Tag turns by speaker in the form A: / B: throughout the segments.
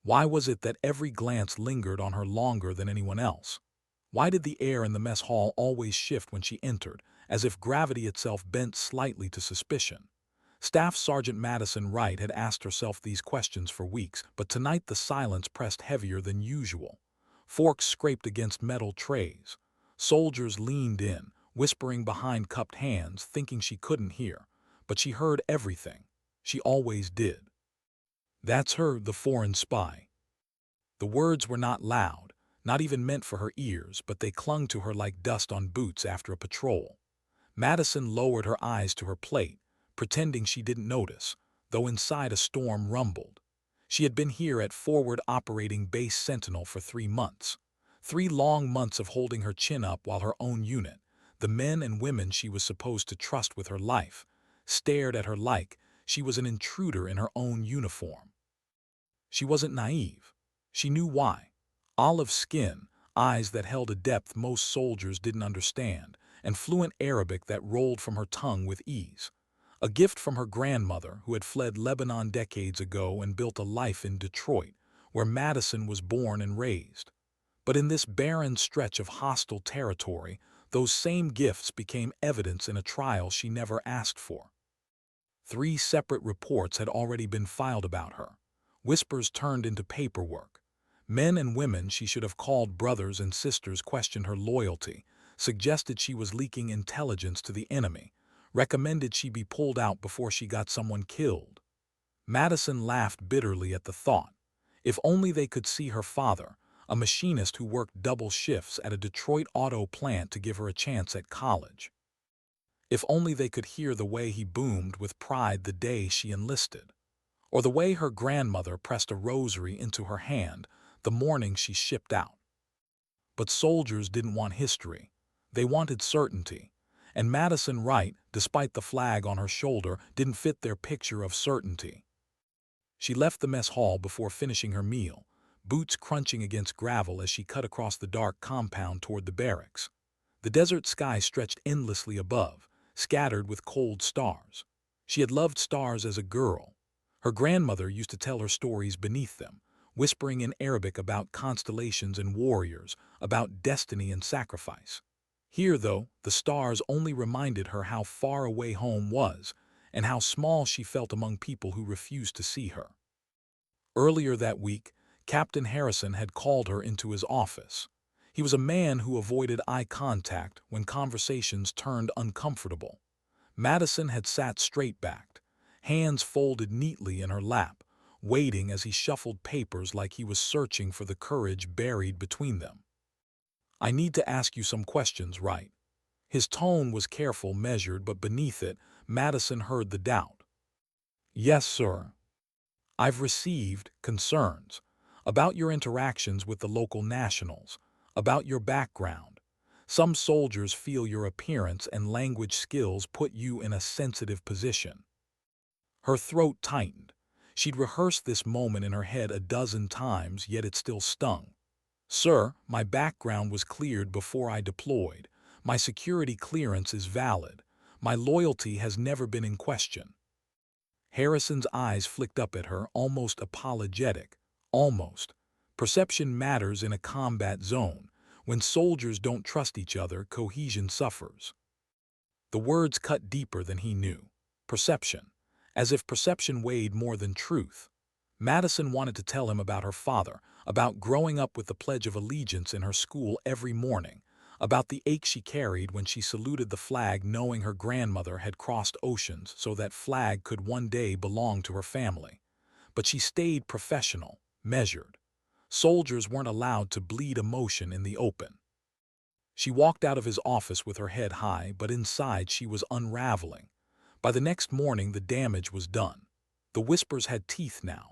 A: Why was it that every glance lingered on her longer than anyone else? Why did the air in the mess hall always shift when she entered, as if gravity itself bent slightly to suspicion? Staff Sergeant Madison Wright had asked herself these questions for weeks, but tonight the silence pressed heavier than usual. Forks scraped against metal trays. Soldiers leaned in, whispering behind cupped hands, thinking she couldn't hear. But she heard everything. She always did. That's her, the foreign spy. The words were not loud, not even meant for her ears, but they clung to her like dust on boots after a patrol. Madison lowered her eyes to her plate, pretending she didn't notice, though inside a storm rumbled. She had been here at Forward Operating Base Sentinel for 3 months. 3 long months of holding her chin up while her own unit, the men and women she was supposed to trust with her life, stared at her like she was an intruder in her own uniform. She wasn't naive. She knew why. Olive skin, eyes that held a depth most soldiers didn't understand, and fluent Arabic that rolled from her tongue with ease. A gift from her grandmother, who had fled Lebanon decades ago and built a life in Detroit, where Madison was born and raised. But in this barren stretch of hostile territory, those same gifts became evidence in a trial she never asked for. 3 separate reports had already been filed about her. Whispers turned into paperwork. Men and women she should have called brothers and sisters questioned her loyalty, suggested she was leaking intelligence to the enemy, recommended she be pulled out before she got someone killed. Madison laughed bitterly at the thought. If only they could see her father, a machinist who worked double shifts at a Detroit auto plant to give her a chance at college. If only they could hear the way he boomed with pride the day she enlisted, or the way her grandmother pressed a rosary into her hand the morning she shipped out. But soldiers didn't want history. They wanted certainty. And Madison Wright, despite the flag on her shoulder, didn't fit their picture of certainty. She left the mess hall before finishing her meal, boots crunching against gravel as she cut across the dark compound toward the barracks. The desert sky stretched endlessly above, scattered with cold stars. She had loved stars as a girl. Her grandmother used to tell her stories beneath them, whispering in Arabic about constellations and warriors, about destiny and sacrifice. Here, though, the stars only reminded her how far away home was, and how small she felt among people who refused to see her. Earlier that week, Captain Harrison had called her into his office. He was a man who avoided eye contact when conversations turned uncomfortable. Madison had sat straight-backed, hands folded neatly in her lap, waiting as he shuffled papers like he was searching for the courage buried between them. "I need to ask you some questions, Wright." His tone was careful, measured, but beneath it, Madison heard the doubt. "Yes, sir. I've received concerns about your interactions with the local nationals, about your background. Some soldiers feel your appearance and language skills put you in a sensitive position." Her throat tightened. She'd rehearsed this moment in her head a dozen times, yet it still stung. "Sir, my background was cleared before I deployed. My security clearance is valid. My loyalty has never been in question." Harrison's eyes flicked up at her, almost apologetic. Almost. Perception matters in a combat zone. When soldiers don't trust each other, cohesion suffers. The words cut deeper than he knew. Perception. As if perception weighed more than truth. Madison wanted to tell him about her father, about growing up with the Pledge of Allegiance in her school every morning, about the ache she carried when she saluted the flag knowing her grandmother had crossed oceans so that flag could one day belong to her family. But she stayed professional, measured. Soldiers weren't allowed to bleed emotion in the open. She walked out of his office with her head high, but inside she was unraveling. By the next morning the damage was done. The whispers had teeth now.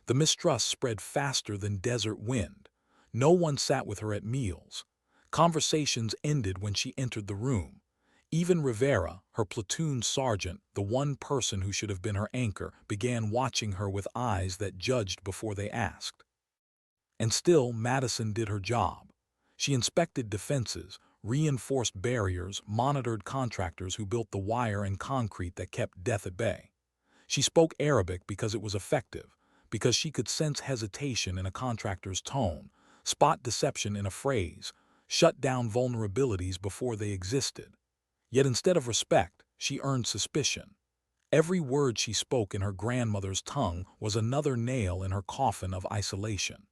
A: The mistrust spread faster than desert wind. No one sat with her at meals. Conversations ended when she entered the room. Even Rivera, her platoon sergeant, the one person who should have been her anchor, began watching her with eyes that judged before they asked. And still Madison did her job. She inspected defenses, reinforced barriers, monitored contractors who built the wire and concrete that kept death at bay. She spoke Arabic because it was effective, because she could sense hesitation in a contractor's tone, spot deception in a phrase, shut down vulnerabilities before they existed. Yet instead of respect, she earned suspicion. Every word she spoke in her grandmother's tongue was another nail in her coffin of isolation.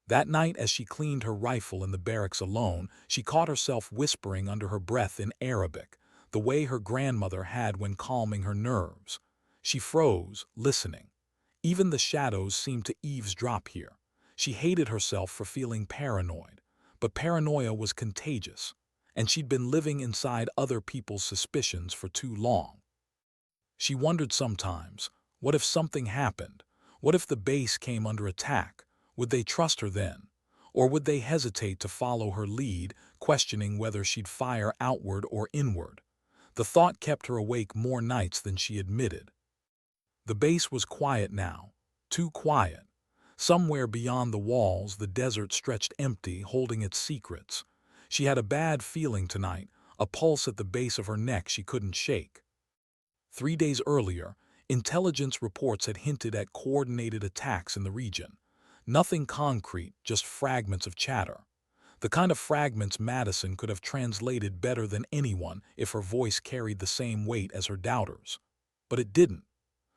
A: That night, as she cleaned her rifle in the barracks alone, she caught herself whispering under her breath in Arabic, the way her grandmother had when calming her nerves. She froze, listening. Even the shadows seemed to eavesdrop here. She hated herself for feeling paranoid, but paranoia was contagious, and she'd been living inside other people's suspicions for too long. She wondered sometimes, what if something happened? What if the base came under attack? Would they trust her then? Or would they hesitate to follow her lead, questioning whether she'd fire outward or inward? The thought kept her awake more nights than she admitted. The base was quiet now, too quiet. Somewhere beyond the walls, the desert stretched empty, holding its secrets. She had a bad feeling tonight, a pulse at the base of her neck she couldn't shake. 3 days earlier, intelligence reports had hinted at coordinated attacks in the region. Nothing concrete, just fragments of chatter. The kind of fragments Madison could have translated better than anyone if her voice carried the same weight as her doubters. But it didn't.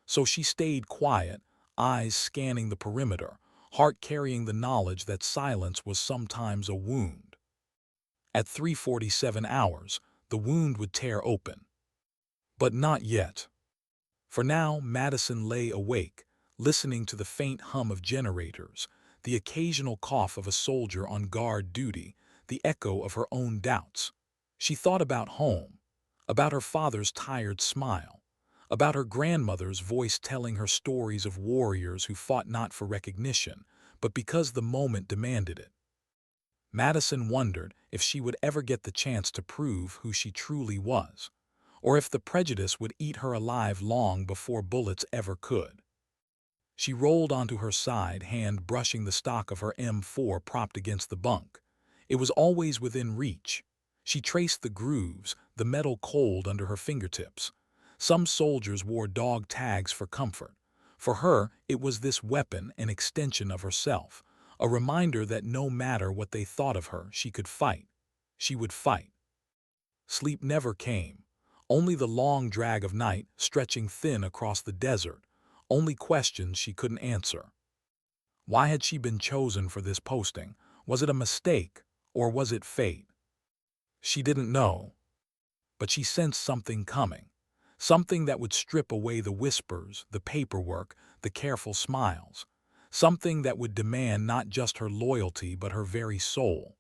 A: So she stayed quiet, eyes scanning the perimeter, heart carrying the knowledge that silence was sometimes a wound. At 3:47 hours, the wound would tear open. But not yet. For now, Madison lay awake, listening to the faint hum of generators, the occasional cough of a soldier on guard duty, the echo of her own doubts. She thought about home, about her father's tired smile, about her grandmother's voice telling her stories of warriors who fought not for recognition, but because the moment demanded it. Madison wondered if she would ever get the chance to prove who she truly was, or if the prejudice would eat her alive long before bullets ever could. She rolled onto her side, hand brushing the stock of her M4 propped against the bunk. It was always within reach. She traced the grooves, the metal cold under her fingertips. Some soldiers wore dog tags for comfort. For her, it was this weapon, an extension of herself, a reminder that no matter what they thought of her, she could fight. She would fight. Sleep never came. Only the long drag of night, stretching thin across the desert. Only questions she couldn't answer. Why had she been chosen for this posting? Was it a mistake, or was it fate? She didn't know. But she sensed something coming. Something that would strip away the whispers, the paperwork, the careful smiles. Something that would demand not just her loyalty but her very soul.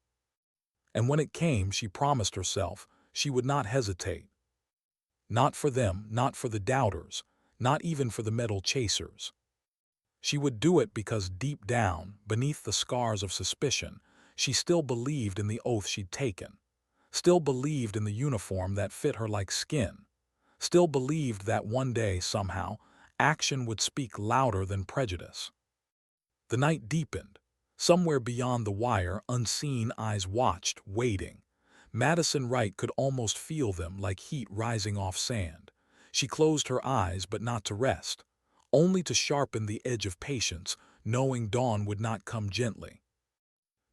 A: And when it came, she promised herself she would not hesitate. Not for them, not for the doubters, not even for the metal chasers. She would do it because deep down, beneath the scars of suspicion, she still believed in the oath she'd taken, still believed in the uniform that fit her like skin, still believed that one day, somehow, action would speak louder than prejudice. The night deepened. Somewhere beyond the wire, unseen eyes watched, waiting. Madison Wright could almost feel them like heat rising off sand. She closed her eyes, but not to rest, only to sharpen the edge of patience, knowing dawn would not come gently.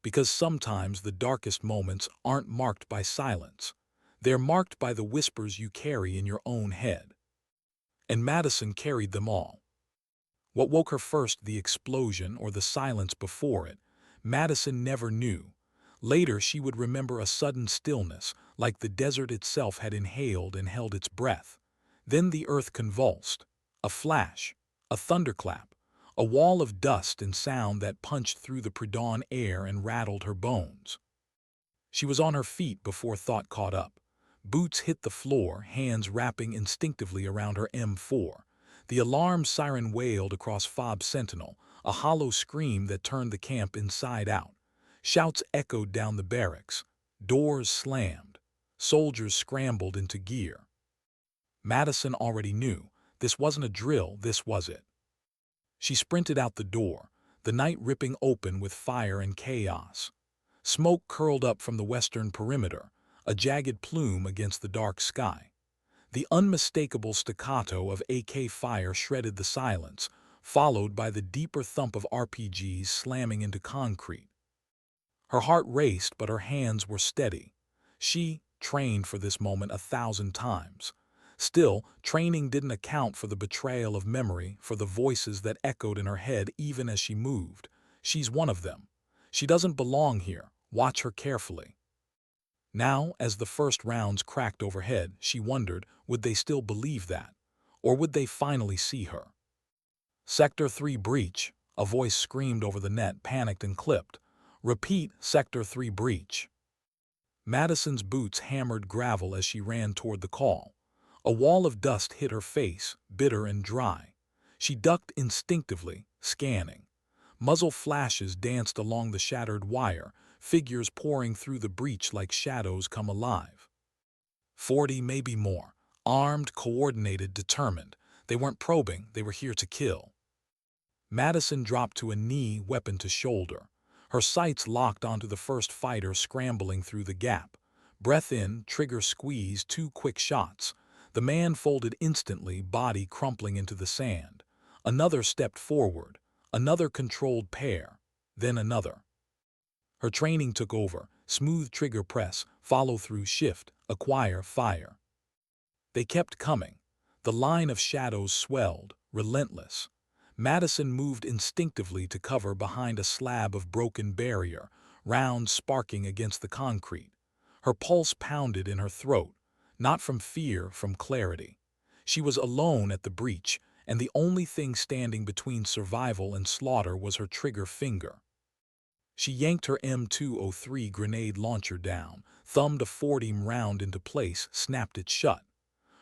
A: Because sometimes the darkest moments aren't marked by silence. They're marked by the whispers you carry in your own head. And Madison carried them all. What woke her first, the explosion or the silence before it, Madison never knew. Later she would remember a sudden stillness, like the desert itself had inhaled and held its breath. Then the earth convulsed. A flash, a thunderclap, a wall of dust and sound that punched through the pre-dawn air and rattled her bones. She was on her feet before thought caught up. Boots hit the floor, hands wrapping instinctively around her M4. The alarm siren wailed across Fob Sentinel, a hollow scream that turned the camp inside out. Shouts echoed down the barracks. Doors slammed. Soldiers scrambled into gear. Madison already knew. This wasn't a drill, this was it. She sprinted out the door, the night ripping open with fire and chaos. Smoke curled up from the western perimeter, a jagged plume against the dark sky. The unmistakable staccato of AK fire shredded the silence, followed by the deeper thump of RPGs slamming into concrete. Her heart raced, but her hands were steady. She trained for this moment 1,000 times. Still, training didn't account for the betrayal of memory, for the voices that echoed in her head even as she moved. She's one of them. She doesn't belong here. Watch her carefully. Now, as the first rounds cracked overhead, she wondered, would they still believe that? Or would they finally see her? Sector 3 breach, a voice screamed over the net, panicked and clipped. Repeat, Sector 3 breach. Madison's boots hammered gravel as she ran toward the call. A wall of dust hit her face, bitter and dry. She ducked instinctively, scanning. Muzzle flashes danced along the shattered wire, figures pouring through the breach like shadows come alive. 40, maybe more. Armed, coordinated, determined. They weren't probing, they were here to kill. Madison dropped to a knee, weapon to shoulder. Her sights locked onto the first fighter scrambling through the gap. Breath in, trigger squeeze, 2 quick shots. The man folded instantly, body crumpling into the sand. Another stepped forward. Another controlled pair. Then another. Her training took over. Smooth trigger press, follow through, shift, acquire, fire. They kept coming. The line of shadows swelled, relentless. Madison moved instinctively to cover behind a slab of broken barrier, rounds sparking against the concrete. Her pulse pounded in her throat, not from fear, from clarity. She was alone at the breach, and the only thing standing between survival and slaughter was her trigger finger. She yanked her M203 grenade launcher down, thumbed a 40 round into place, snapped it shut.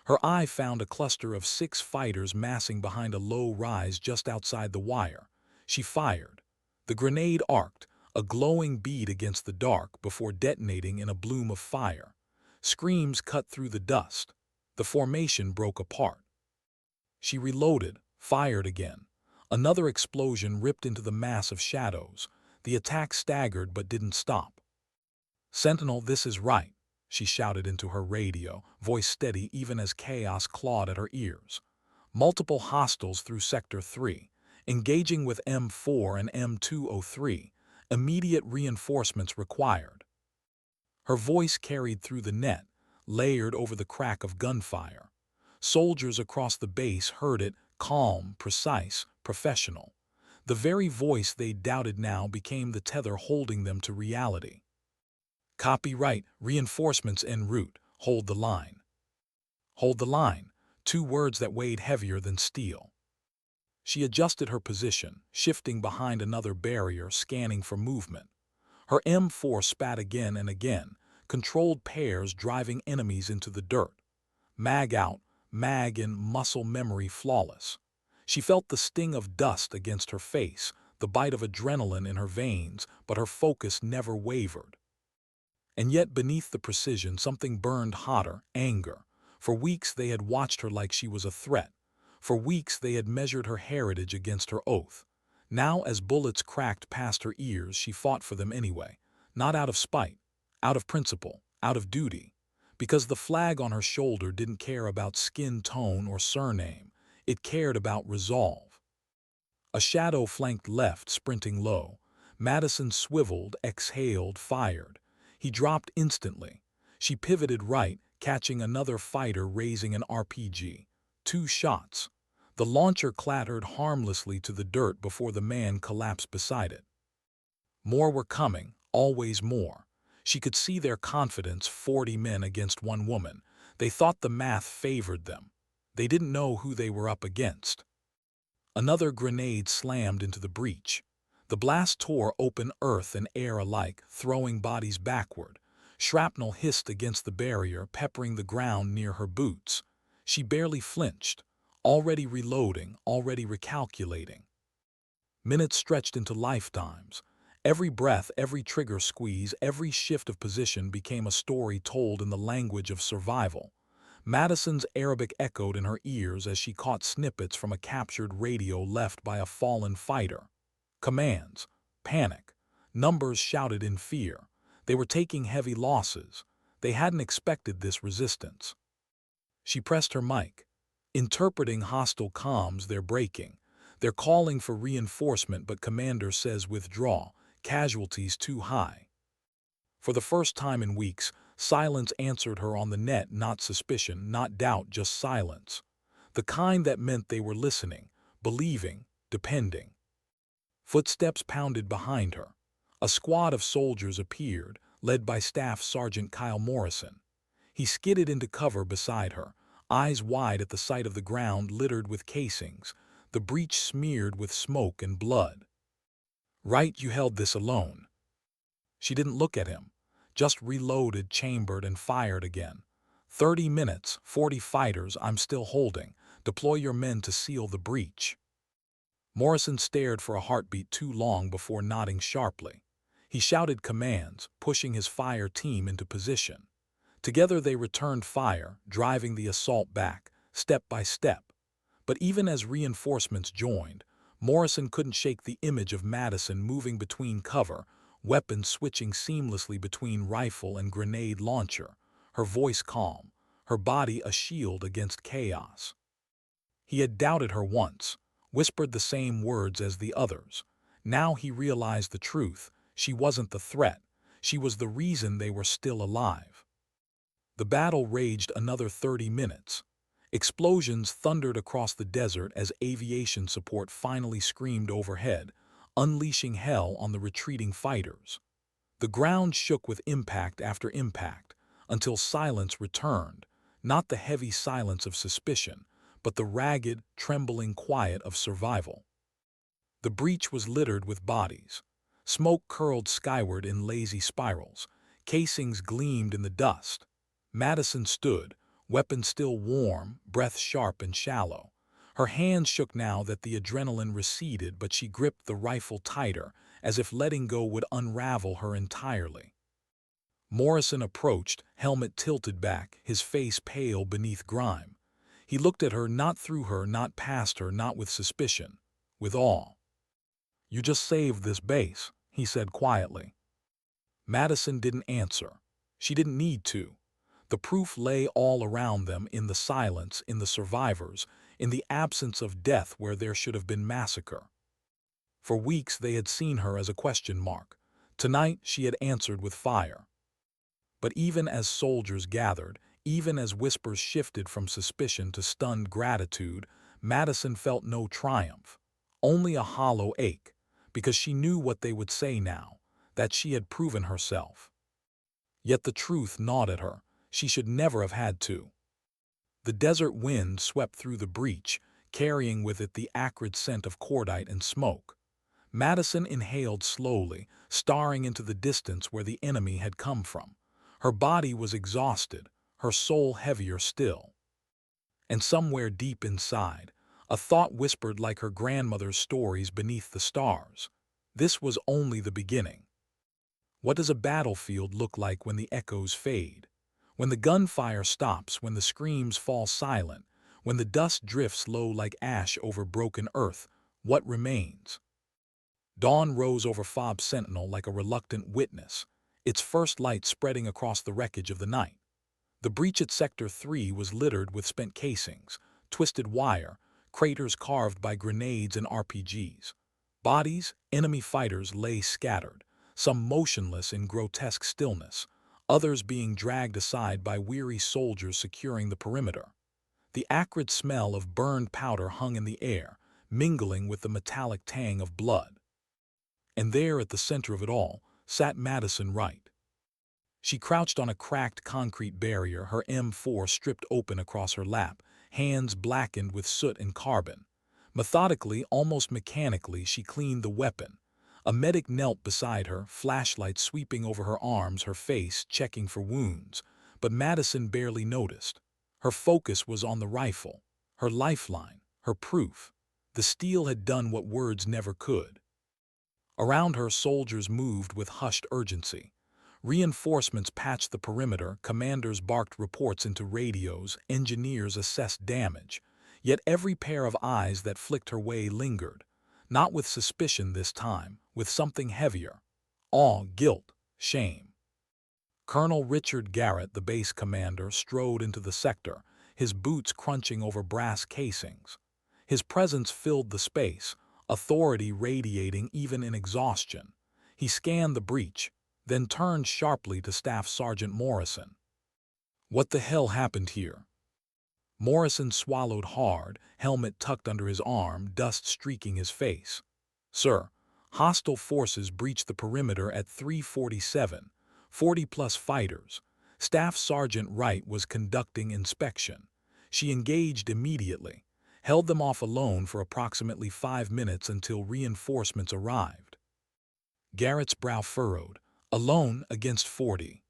A: Her eye found a cluster of 6 fighters massing behind a low rise just outside the wire. She fired. The grenade arced, a glowing bead against the dark, before detonating in a bloom of fire. Screams cut through the dust. The formation broke apart. She reloaded, fired again. Another explosion ripped into the mass of shadows. The attack staggered but didn't stop. "Sentinel, this is right," she shouted into her radio, voice steady even as chaos clawed at her ears. "Multiple hostiles through Sector 3, engaging with M4 and M203. Immediate reinforcements required." Her voice carried through the net, layered over the crack of gunfire. Soldiers across the base heard it, calm, precise, professional. The very voice they doubted now became the tether holding them to reality. "Copy right, reinforcements en route, hold the line." Hold the line, 2 words that weighed heavier than steel. She adjusted her position, shifting behind another barrier, scanning for movement. Her M4 spat again and again, controlled pairs driving enemies into the dirt. Mag out, mag in, muscle memory flawless. She felt the sting of dust against her face, the bite of adrenaline in her veins, but her focus never wavered. And yet beneath the precision something burned hotter, anger. For weeks they had watched her like she was a threat. For weeks they had measured her heritage against her oath. Now as bullets cracked past her ears she fought for them anyway. Not out of spite, out of principle, out of duty. Because the flag on her shoulder didn't care about skin tone or surname. It cared about resolve. A shadow flanked left, sprinting low. Madison swiveled, exhaled, fired. He dropped instantly. She pivoted right, catching another fighter raising an RPG. 2 shots. The launcher clattered harmlessly to the dirt before the man collapsed beside it. More were coming, always more. She could see their confidence, 40 men against 1 woman. They thought the math favored them. They didn't know who they were up against. Another grenade slammed into the breach. The blast tore open earth and air alike, throwing bodies backward. Shrapnel hissed against the barrier, peppering the ground near her boots. She barely flinched, already reloading, already recalculating. Minutes stretched into lifetimes. Every breath, every trigger squeeze, every shift of position became a story told in the language of survival. Madison's Arabic echoed in her ears as she caught snippets from a captured radio left by a fallen fighter. Commands, panic, numbers shouted in fear. They were taking heavy losses. They hadn't expected this resistance. She pressed her mic. Interpreting hostile comms, they're breaking. They're calling for reinforcement, but commander says withdraw, casualties too high. For the first time in weeks, silence answered her on the net, not suspicion, not doubt, just silence. The kind that meant they were listening, believing, depending. Footsteps pounded behind her. A squad of soldiers appeared, led by Staff Sergeant Kyle Morrison. He skidded into cover beside her, eyes wide at the sight of the ground littered with casings, the breach smeared with smoke and blood. "Right, you held this alone." She didn't look at him, just reloaded, chambered, and fired again. 30 minutes, 40 fighters, I'm still holding. Deploy your men to seal the breach." Morrison stared for a heartbeat too long before nodding sharply. He shouted commands, pushing his fire team into position. Together they returned fire, driving the assault back, step by step. But even as reinforcements joined, Morrison couldn't shake the image of Madison moving between cover, weapons switching seamlessly between rifle and grenade launcher, her voice calm, her body a shield against chaos. He had doubted her once, whispered the same words as the others. Now he realized the truth. She wasn't the threat. She was the reason they were still alive. The battle raged another 30 minutes. Explosions thundered across the desert as aviation support finally screamed overhead, unleashing hell on the retreating fighters. The ground shook with impact after impact, until silence returned, not the heavy silence of suspicion, but the ragged, trembling quiet of survival. The breach was littered with bodies. Smoke curled skyward in lazy spirals. Casings gleamed in the dust. Madison stood, weapon still warm, breath sharp and shallow. Her hands shook now that the adrenaline receded, but she gripped the rifle tighter, as if letting go would unravel her entirely. Morrison approached, helmet tilted back, his face pale beneath grime. He looked at her, not through her, not past her, not with suspicion, with awe. "You just saved this base," he said quietly. Madison didn't answer. She didn't need to. The proof lay all around them, in the silence, in the survivors, in the absence of death where there should have been massacre. For weeks they had seen her as a question mark. Tonight she had answered with fire. But even as soldiers gathered, even as whispers shifted from suspicion to stunned gratitude, Madison felt no triumph, only a hollow ache, because she knew what they would say now, that she had proven herself. Yet the truth gnawed at her. She should never have had to. The desert wind swept through the breach, carrying with it the acrid scent of cordite and smoke. Madison inhaled slowly, staring into the distance where the enemy had come from. Her body was exhausted, her soul heavier still. And somewhere deep inside, a thought whispered like her grandmother's stories beneath the stars. This was only the beginning. What does a battlefield look like when the echoes fade? When the gunfire stops, when the screams fall silent, when the dust drifts low like ash over broken earth, what remains? Dawn rose over Fob Sentinel like a reluctant witness, its first light spreading across the wreckage of the night. The breach at Sector 3 was littered with spent casings, twisted wire, craters carved by grenades and RPGs. Bodies, enemy fighters, lay scattered, some motionless in grotesque stillness, others being dragged aside by weary soldiers securing the perimeter. The acrid smell of burned powder hung in the air, mingling with the metallic tang of blood. And there, at the center of it all, sat Madison Wright. She crouched on a cracked concrete barrier, her M4 stripped open across her lap, hands blackened with soot and carbon. Methodically, almost mechanically, she cleaned the weapon. A medic knelt beside her, flashlight sweeping over her arms, her face checking for wounds. But Madison barely noticed. Her focus was on the rifle, her lifeline, her proof. The steel had done what words never could. Around her, soldiers moved with hushed urgency. Reinforcements patched the perimeter, commanders barked reports into radios, engineers assessed damage. Yet every pair of eyes that flicked her way lingered. Not with suspicion this time, with something heavier. Awe, guilt, shame. Colonel Richard Garrett, the base commander, strode into the sector, his boots crunching over brass casings. His presence filled the space, authority radiating even in exhaustion. He scanned the breach, then turned sharply to Staff Sergeant Morrison. "What the hell happened here?" Morrison swallowed hard, helmet tucked under his arm, dust streaking his face. "Sir, hostile forces breached the perimeter at 3:47, 40-plus fighters. Staff Sergeant Wright was conducting inspection. She engaged immediately, held them off alone for approximately 5 minutes until reinforcements arrived." Garrett's brow furrowed. "Alone against 40.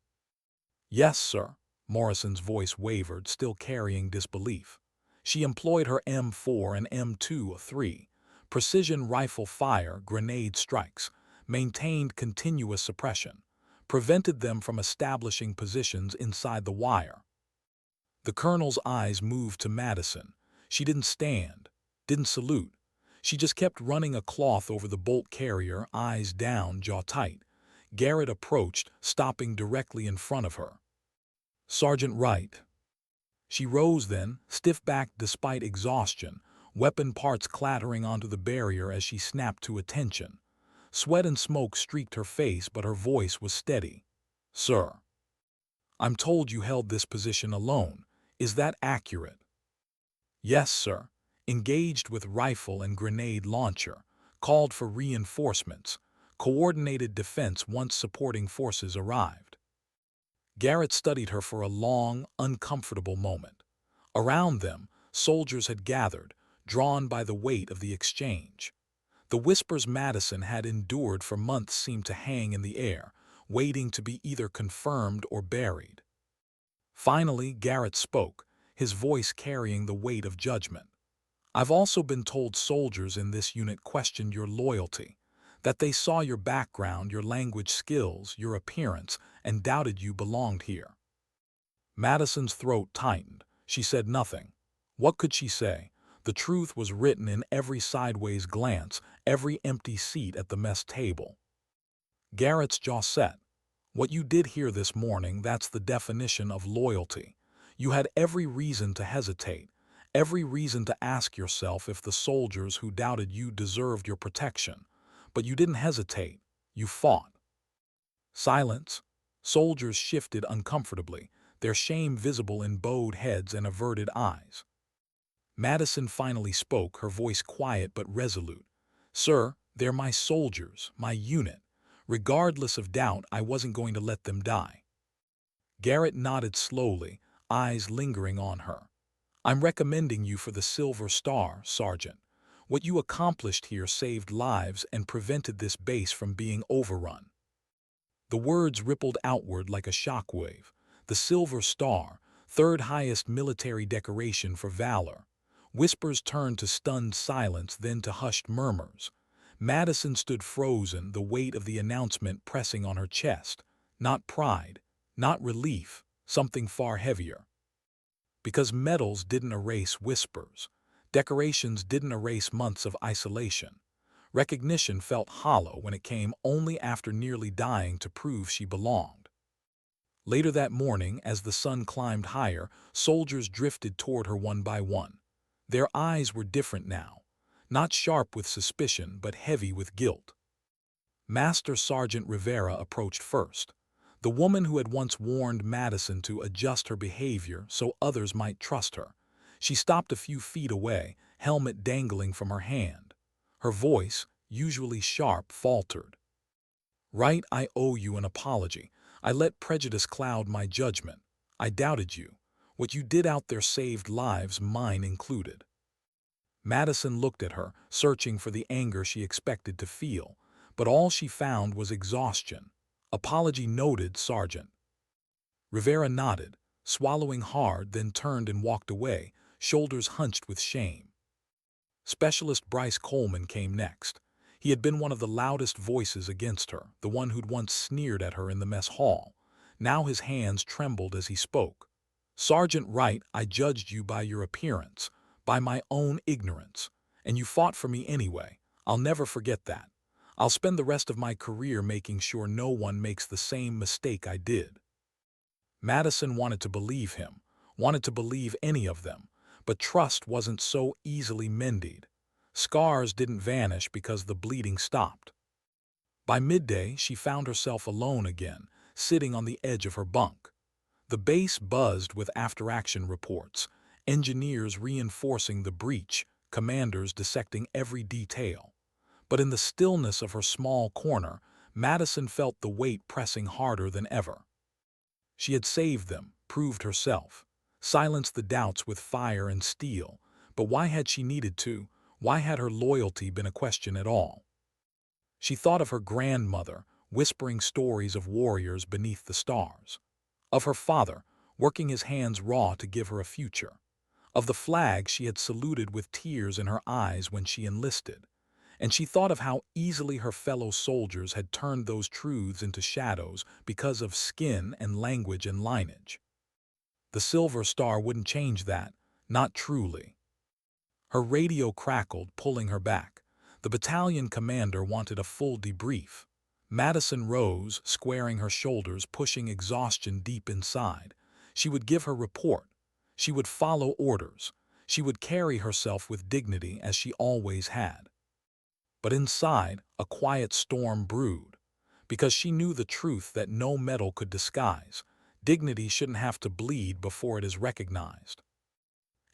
A: "Yes, sir." Morrison's voice wavered, still carrying disbelief. "She employed her M4 and M2-3, precision rifle fire, grenade strikes, maintained continuous suppression, prevented them from establishing positions inside the wire." The colonel's eyes moved to Madison. She didn't stand, didn't salute. She just kept running a cloth over the bolt carrier, eyes down, jaw tight. Garrett approached, stopping directly in front of her. "Sergeant Wright." She rose then, stiff-backed despite exhaustion, weapon parts clattering onto the barrier as she snapped to attention. Sweat and smoke streaked her face, but her voice was steady. "Sir, I'm told you held this position alone. Is that accurate?" "Yes, sir." Engaged with rifle and grenade launcher. Called for reinforcements. Coordinated defense once supporting forces arrived. Garrett studied her for a long, uncomfortable moment. Around them, soldiers had gathered, drawn by the weight of the exchange. The whispers Madison had endured for months seemed to hang in the air, waiting to be either confirmed or buried. Finally, Garrett spoke, his voice carrying the weight of judgment. "I've also been told soldiers in this unit questioned your loyalty, that they saw your background, your language skills, your appearance, and doubted you belonged here." Madison's throat tightened. She said nothing. What could she say? The truth was written in every sideways glance, every empty seat at the mess table. Garrett's jaw set. "What you did here this morning, that's the definition of loyalty. You had every reason to hesitate, every reason to ask yourself if the soldiers who doubted you deserved your protection. But you didn't hesitate. You fought." Silence. Soldiers shifted uncomfortably, their shame visible in bowed heads and averted eyes. Madison finally spoke, her voice quiet but resolute. "Sir, they're my soldiers, my unit. Regardless of doubt, I wasn't going to let them die." Garrett nodded slowly, eyes lingering on her. "I'm recommending you for the Silver Star, Sergeant. What you accomplished here saved lives and prevented this base from being overrun." The words rippled outward like a shockwave. The Silver Star, third highest military decoration for valor. Whispers turned to stunned silence, then to hushed murmurs. Madison stood frozen, the weight of the announcement pressing on her chest. Not pride, not relief, something far heavier. Because medals didn't erase whispers. Decorations didn't erase months of isolation. Recognition felt hollow when it came only after nearly dying to prove she belonged. Later that morning, as the sun climbed higher, soldiers drifted toward her one by one. Their eyes were different now, not sharp with suspicion but heavy with guilt. Master Sergeant Rivera approached first, the woman who had once warned Madison to adjust her behavior so others might trust her. She stopped a few feet away, helmet dangling from her hand. Her voice, usually sharp, faltered. "Right, I owe you an apology. I let prejudice cloud my judgment. I doubted you. What you did out there saved lives, mine included." Madison looked at her, searching for the anger she expected to feel, but all she found was exhaustion. "Apology noted, Sergeant." Rivera nodded, swallowing hard, then turned and walked away, shoulders hunched with shame. Specialist Bryce Coleman came next. He had been one of the loudest voices against her, the one who'd once sneered at her in the mess hall. Now his hands trembled as he spoke. "Sergeant Wright, I judged you by your appearance, by my own ignorance, and you fought for me anyway. I'll never forget that. I'll spend the rest of my career making sure no one makes the same mistake I did." Madison wanted to believe him, wanted to believe any of them, But trust wasn't so easily mended. Scars didn't vanish because the bleeding stopped. By midday, she found herself alone again, sitting on the edge of her bunk. The base buzzed with after-action reports, engineers reinforcing the breach, commanders dissecting every detail. But in the stillness of her small corner, Madison felt the weight pressing harder than ever. She had saved them, proved herself, silenced the doubts with fire and steel. But why had she needed to? Why had her loyalty been a question at all? She thought of her grandmother, whispering stories of warriors beneath the stars. Of her father, working his hands raw to give her a future. Of the flag she had saluted with tears in her eyes when she enlisted. And she thought of how easily her fellow soldiers had turned those truths into shadows because of skin and language and lineage. The Silver Star wouldn't change that, not truly. Her radio crackled, pulling her back. The battalion commander wanted a full debrief. Madison rose, squaring her shoulders, pushing exhaustion deep inside. She would give her report. She would follow orders. She would carry herself with dignity as she always had. But inside, a quiet storm brewed, because she knew the truth that no medal could disguise. Dignity shouldn't have to bleed before it is recognized.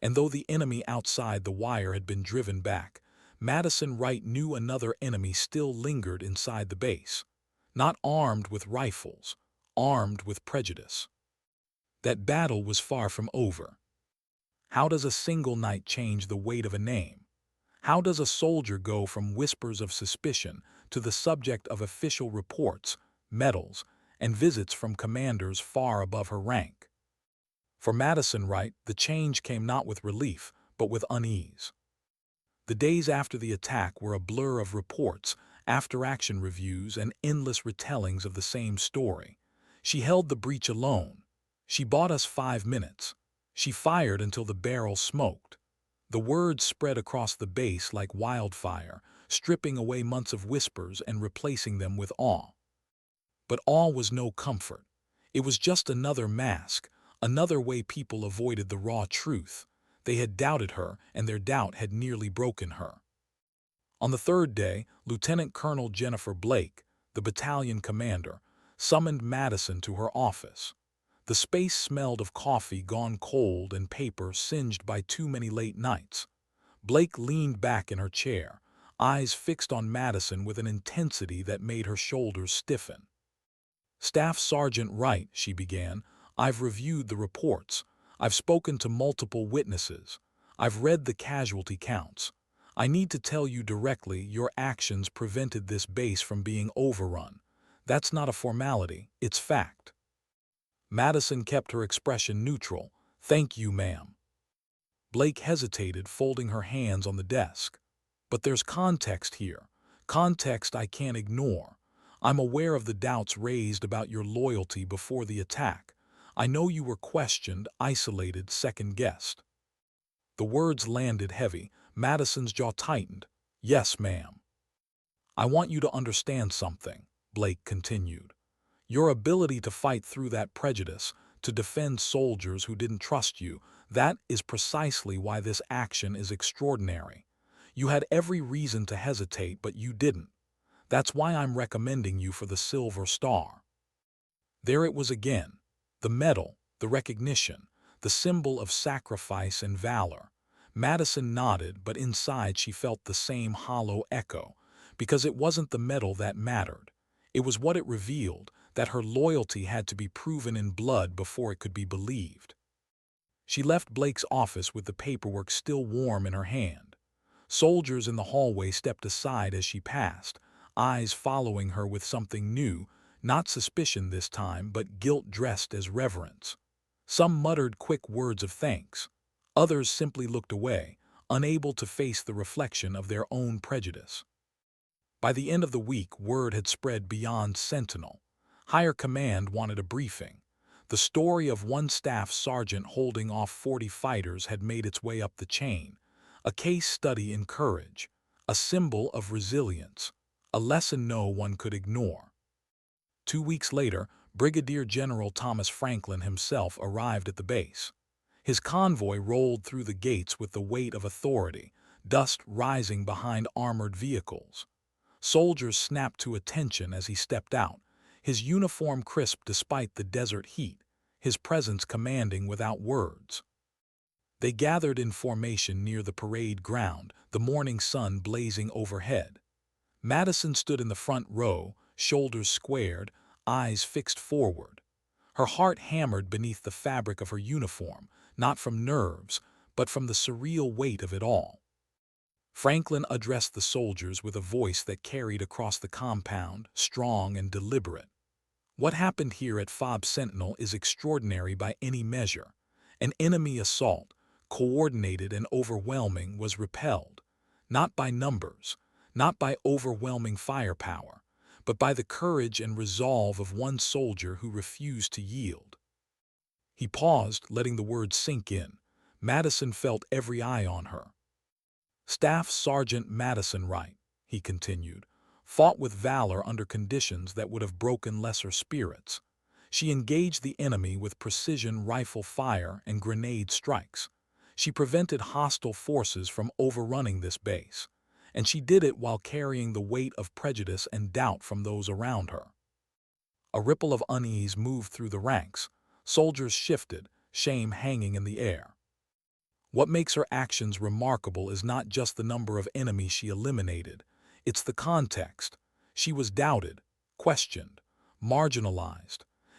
A: And though the enemy outside the wire had been driven back, Madison Wright knew another enemy still lingered inside the base, not armed with rifles, armed with prejudice. That battle was far from over. How does a single night change the weight of a name? How does a soldier go from whispers of suspicion to the subject of official reports, medals, and visits from commanders far above her rank? For Madison Wright, the change came not with relief, but with unease. The days after the attack were a blur of reports, after-action reviews, and endless retellings of the same story. She held the breach alone. She bought us 5 minutes. She fired until the barrel smoked. The words spread across the base like wildfire, stripping away months of whispers and replacing them with awe. But awe was no comfort. It was just another mask, another way people avoided the raw truth. They had doubted her, and their doubt had nearly broken her. On the third day, Lieutenant Colonel Jennifer Blake, the battalion commander, summoned Madison to her office. The space smelled of coffee gone cold and paper singed by too many late nights. Blake leaned back in her chair, eyes fixed on Madison with an intensity that made her shoulders stiffen. "Staff Sergeant Wright," she began, "I've reviewed the reports. I've spoken to multiple witnesses. I've read the casualty counts. I need to tell you directly, your actions prevented this base from being overrun. That's not a formality, it's fact." Madison kept her expression neutral. "Thank you, ma'am." Blake hesitated, folding her hands on the desk. "But there's context here. Context I can't ignore. I'm aware of the doubts raised about your loyalty before the attack. I know you were questioned, isolated, second-guessed." The words landed heavy. Madison's jaw tightened. "Yes, ma'am." "I want you to understand something," Blake continued. "Your ability to fight through that prejudice, to defend soldiers who didn't trust you, that is precisely why this action is extraordinary. You had every reason to hesitate, but you didn't. That's why I'm recommending you for the Silver Star." There it was again. The medal, the recognition, the symbol of sacrifice and valor. Madison nodded, but inside she felt the same hollow echo, because it wasn't the medal that mattered. It was what it revealed, that her loyalty had to be proven in blood before it could be believed. She left Blake's office with the paperwork still warm in her hand. Soldiers in the hallway stepped aside as she passed, eyes following her with something new, not suspicion this time, but guilt dressed as reverence. Some muttered quick words of thanks. Others simply looked away, unable to face the reflection of their own prejudice. By the end of the week, word had spread beyond Sentinel. Higher command wanted a briefing. The story of one staff sergeant holding off 40 fighters had made its way up the chain. A case study in courage, a symbol of resilience, a lesson no one could ignore. 2 weeks later, Brigadier General Thomas Franklin himself arrived at the base. His convoy rolled through the gates with the weight of authority, dust rising behind armored vehicles. Soldiers snapped to attention as he stepped out, his uniform crisp despite the desert heat, his presence commanding without words. They gathered in formation near the parade ground, the morning sun blazing overhead. Madison stood in the front row, shoulders squared, eyes fixed forward. Her heart hammered beneath the fabric of her uniform, not from nerves, but from the surreal weight of it all. Franklin addressed the soldiers with a voice that carried across the compound, strong and deliberate. What happened here at Fob Sentinel is extraordinary by any measure. An enemy assault, coordinated and overwhelming, was repelled, not by numbers, not by overwhelming firepower, but by the courage and resolve of one soldier who refused to yield. He paused, letting the words sink in. Madison felt every eye on her. Staff Sergeant Madison Wright, he continued, fought with valor under conditions that would have broken lesser spirits. She engaged the enemy with precision rifle fire and grenade strikes. She prevented hostile forces from overrunning this base, and she did it while carrying the weight of prejudice and doubt from those around her. A ripple of unease moved through the ranks. Soldiers shifted, shame hanging in the air. What makes her actions remarkable is not just the number of enemies she eliminated, it's the context. She was doubted, questioned, marginalized,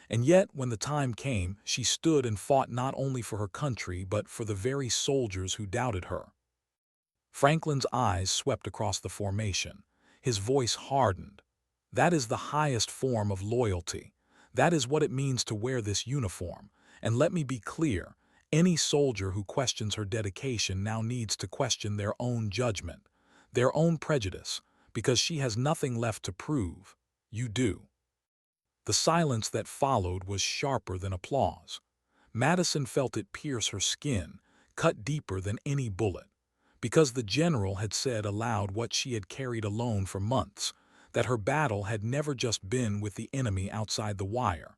A: and yet when the time came, she stood and fought not only for her country but for the very soldiers who doubted her. Franklin's eyes swept across the formation. His voice hardened. That is the highest form of loyalty. That is what it means to wear this uniform. And let me be clear, any soldier who questions her dedication now needs to question their own judgment, their own prejudice, because she has nothing left to prove. You do. The silence that followed was sharper than applause. Madison felt it pierce her skin, cut deeper than any bullet, because the general had said aloud what she had carried alone for months, that her battle had never just been with the enemy outside the wire.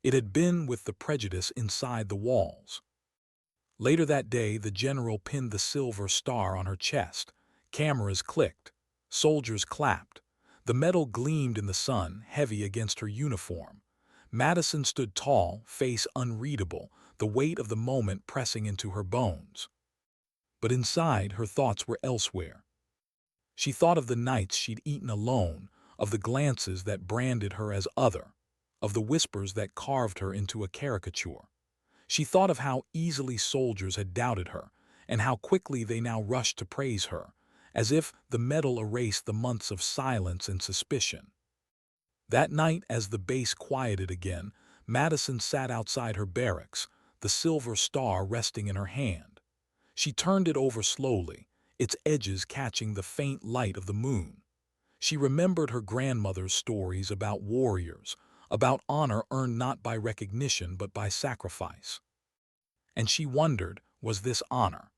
A: It had been with the prejudice inside the walls. Later that day, the general pinned the silver star on her chest. Cameras clicked. Soldiers clapped. The metal gleamed in the sun, heavy against her uniform. Madison stood tall, face unreadable, the weight of the moment pressing into her bones. But inside, her thoughts were elsewhere. She thought of the nights she'd eaten alone, of the glances that branded her as other, of the whispers that carved her into a caricature. She thought of how easily soldiers had doubted her, and how quickly they now rushed to praise her, as if the medal erased the months of silence and suspicion. That night, as the base quieted again, Madison sat outside her barracks, the silver star resting in her hand. She turned it over slowly, its edges catching the faint light of the moon. She remembered her grandmother's stories about warriors, about honor earned not by recognition but by sacrifice. And she wondered, was this honor?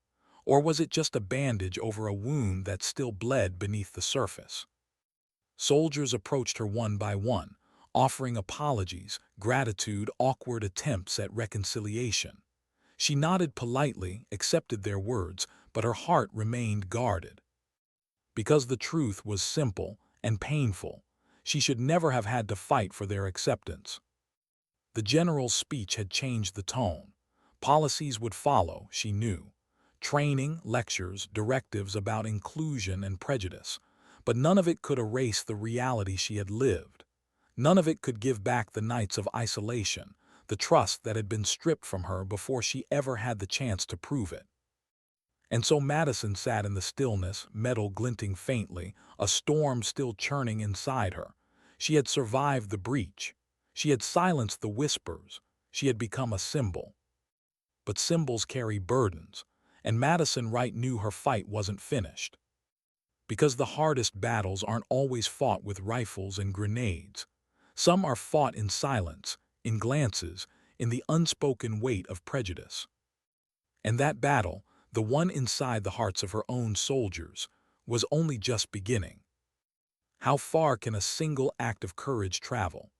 A: Or was it just a bandage over a wound that still bled beneath the surface? Soldiers approached her one by one, offering apologies, gratitude, awkward attempts at reconciliation. She nodded politely, accepted their words, but her heart remained guarded. Because the truth was simple and painful, she should never have had to fight for their acceptance. The general's speech had changed the tone. Policies would follow, she knew. Training, lectures, directives about inclusion and prejudice. But none of it could erase the reality she had lived. None of it could give back the nights of isolation, the trust that had been stripped from her before she ever had the chance to prove it. And so Madison sat in the stillness, metal glinting faintly, a storm still churning inside her. She had survived the breach. She had silenced the whispers. She had become a symbol. But symbols carry burdens, and Madison Wright knew her fight wasn't finished. Because the hardest battles aren't always fought with rifles and grenades. Some are fought in silence, in glances, in the unspoken weight of prejudice. And that battle, the one inside the hearts of her own soldiers, was only just beginning. How far can a single act of courage travel?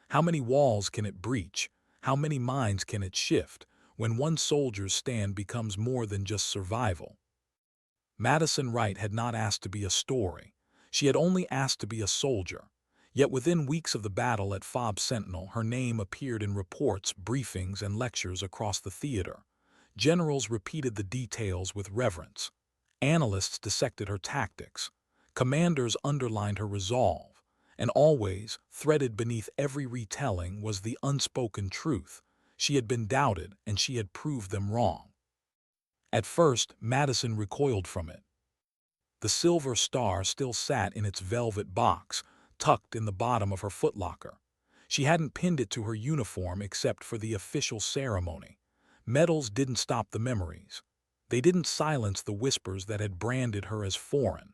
A: How many walls can it breach? How many minds can it shift? when one soldier's stand becomes more than just survival. Madison Wright had not asked to be a story. She had only asked to be a soldier. Yet within weeks of the battle at Fob Sentinel, her name appeared in reports, briefings, and lectures across the theater. Generals repeated the details with reverence. Analysts dissected her tactics. Commanders underlined her resolve. And always, threaded beneath every retelling, was the unspoken truth. She had been doubted, and she had proved them wrong. At first, Madison recoiled from it. The silver star still sat in its velvet box, tucked in the bottom of her footlocker. She hadn't pinned it to her uniform except for the official ceremony. Medals didn't stop the memories. They didn't silence the whispers that had branded her as foreign.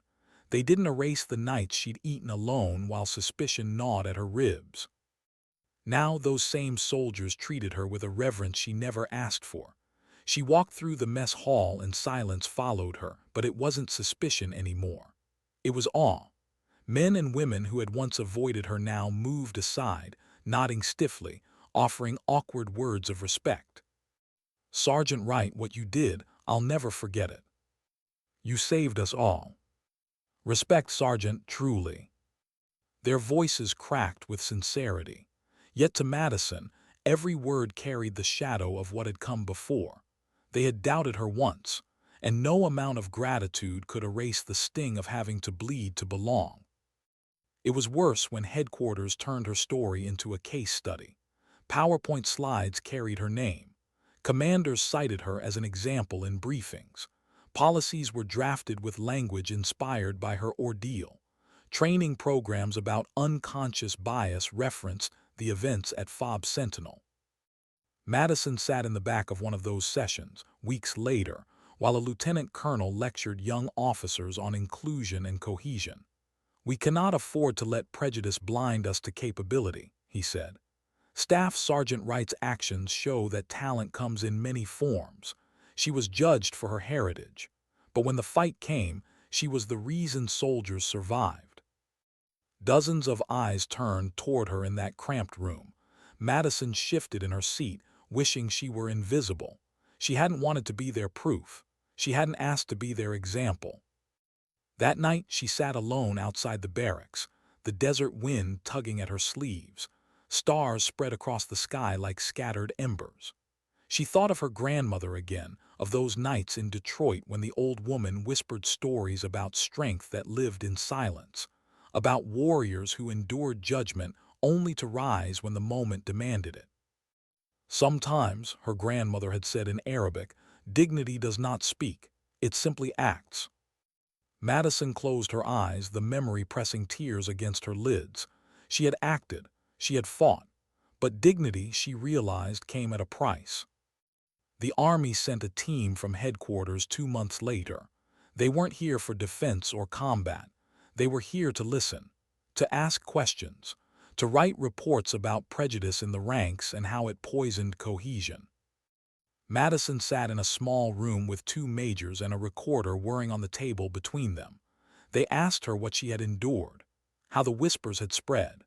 A: They didn't erase the nights she'd eaten alone while suspicion gnawed at her ribs. Now those same soldiers treated her with a reverence she never asked for. She walked through the mess hall and silence followed her, but it wasn't suspicion anymore. It was awe. Men and women who had once avoided her now moved aside, nodding stiffly, offering awkward words of respect. "Sergeant Wright, what you did, I'll never forget it. You saved us all. Respect, Sergeant, truly." Their voices cracked with sincerity. Yet to Madison, every word carried the shadow of what had come before. They had doubted her once, and no amount of gratitude could erase the sting of having to bleed to belong. It was worse when headquarters turned her story into a case study. PowerPoint slides carried her name. Commanders cited her as an example in briefings. Policies were drafted with language inspired by her ordeal. Training programs about unconscious bias referenced the events at Fob Sentinel. Madison sat in the back of one of those sessions, weeks later, while a lieutenant colonel lectured young officers on inclusion and cohesion. "We cannot afford to let prejudice blind us to capability," he said. "Staff Sergeant Wright's actions show that talent comes in many forms. She was judged for her heritage. But when the fight came, she was the reason soldiers survived." Dozens of eyes turned toward her in that cramped room. Madison shifted in her seat, wishing she were invisible. She hadn't wanted to be their proof. She hadn't asked to be their example. That night she sat alone outside the barracks, the desert wind tugging at her sleeves. Stars spread across the sky like scattered embers. She thought of her grandmother again, of those nights in Detroit when the old woman whispered stories about strength that lived in silence, about warriors who endured judgment only to rise when the moment demanded it. "Sometimes," her grandmother had said in Arabic, "dignity does not speak, it simply acts." Madison closed her eyes, the memory pressing tears against her lids. She had acted, she had fought, but dignity, she realized, came at a price. The Army sent a team from headquarters 2 months later. They weren't here for defense or combat. They were here to listen, to ask questions, to write reports about prejudice in the ranks and how it poisoned cohesion. Madison sat in a small room with two majors and a recorder whirring on the table between them. They asked her what she had endured, how the whispers had spread,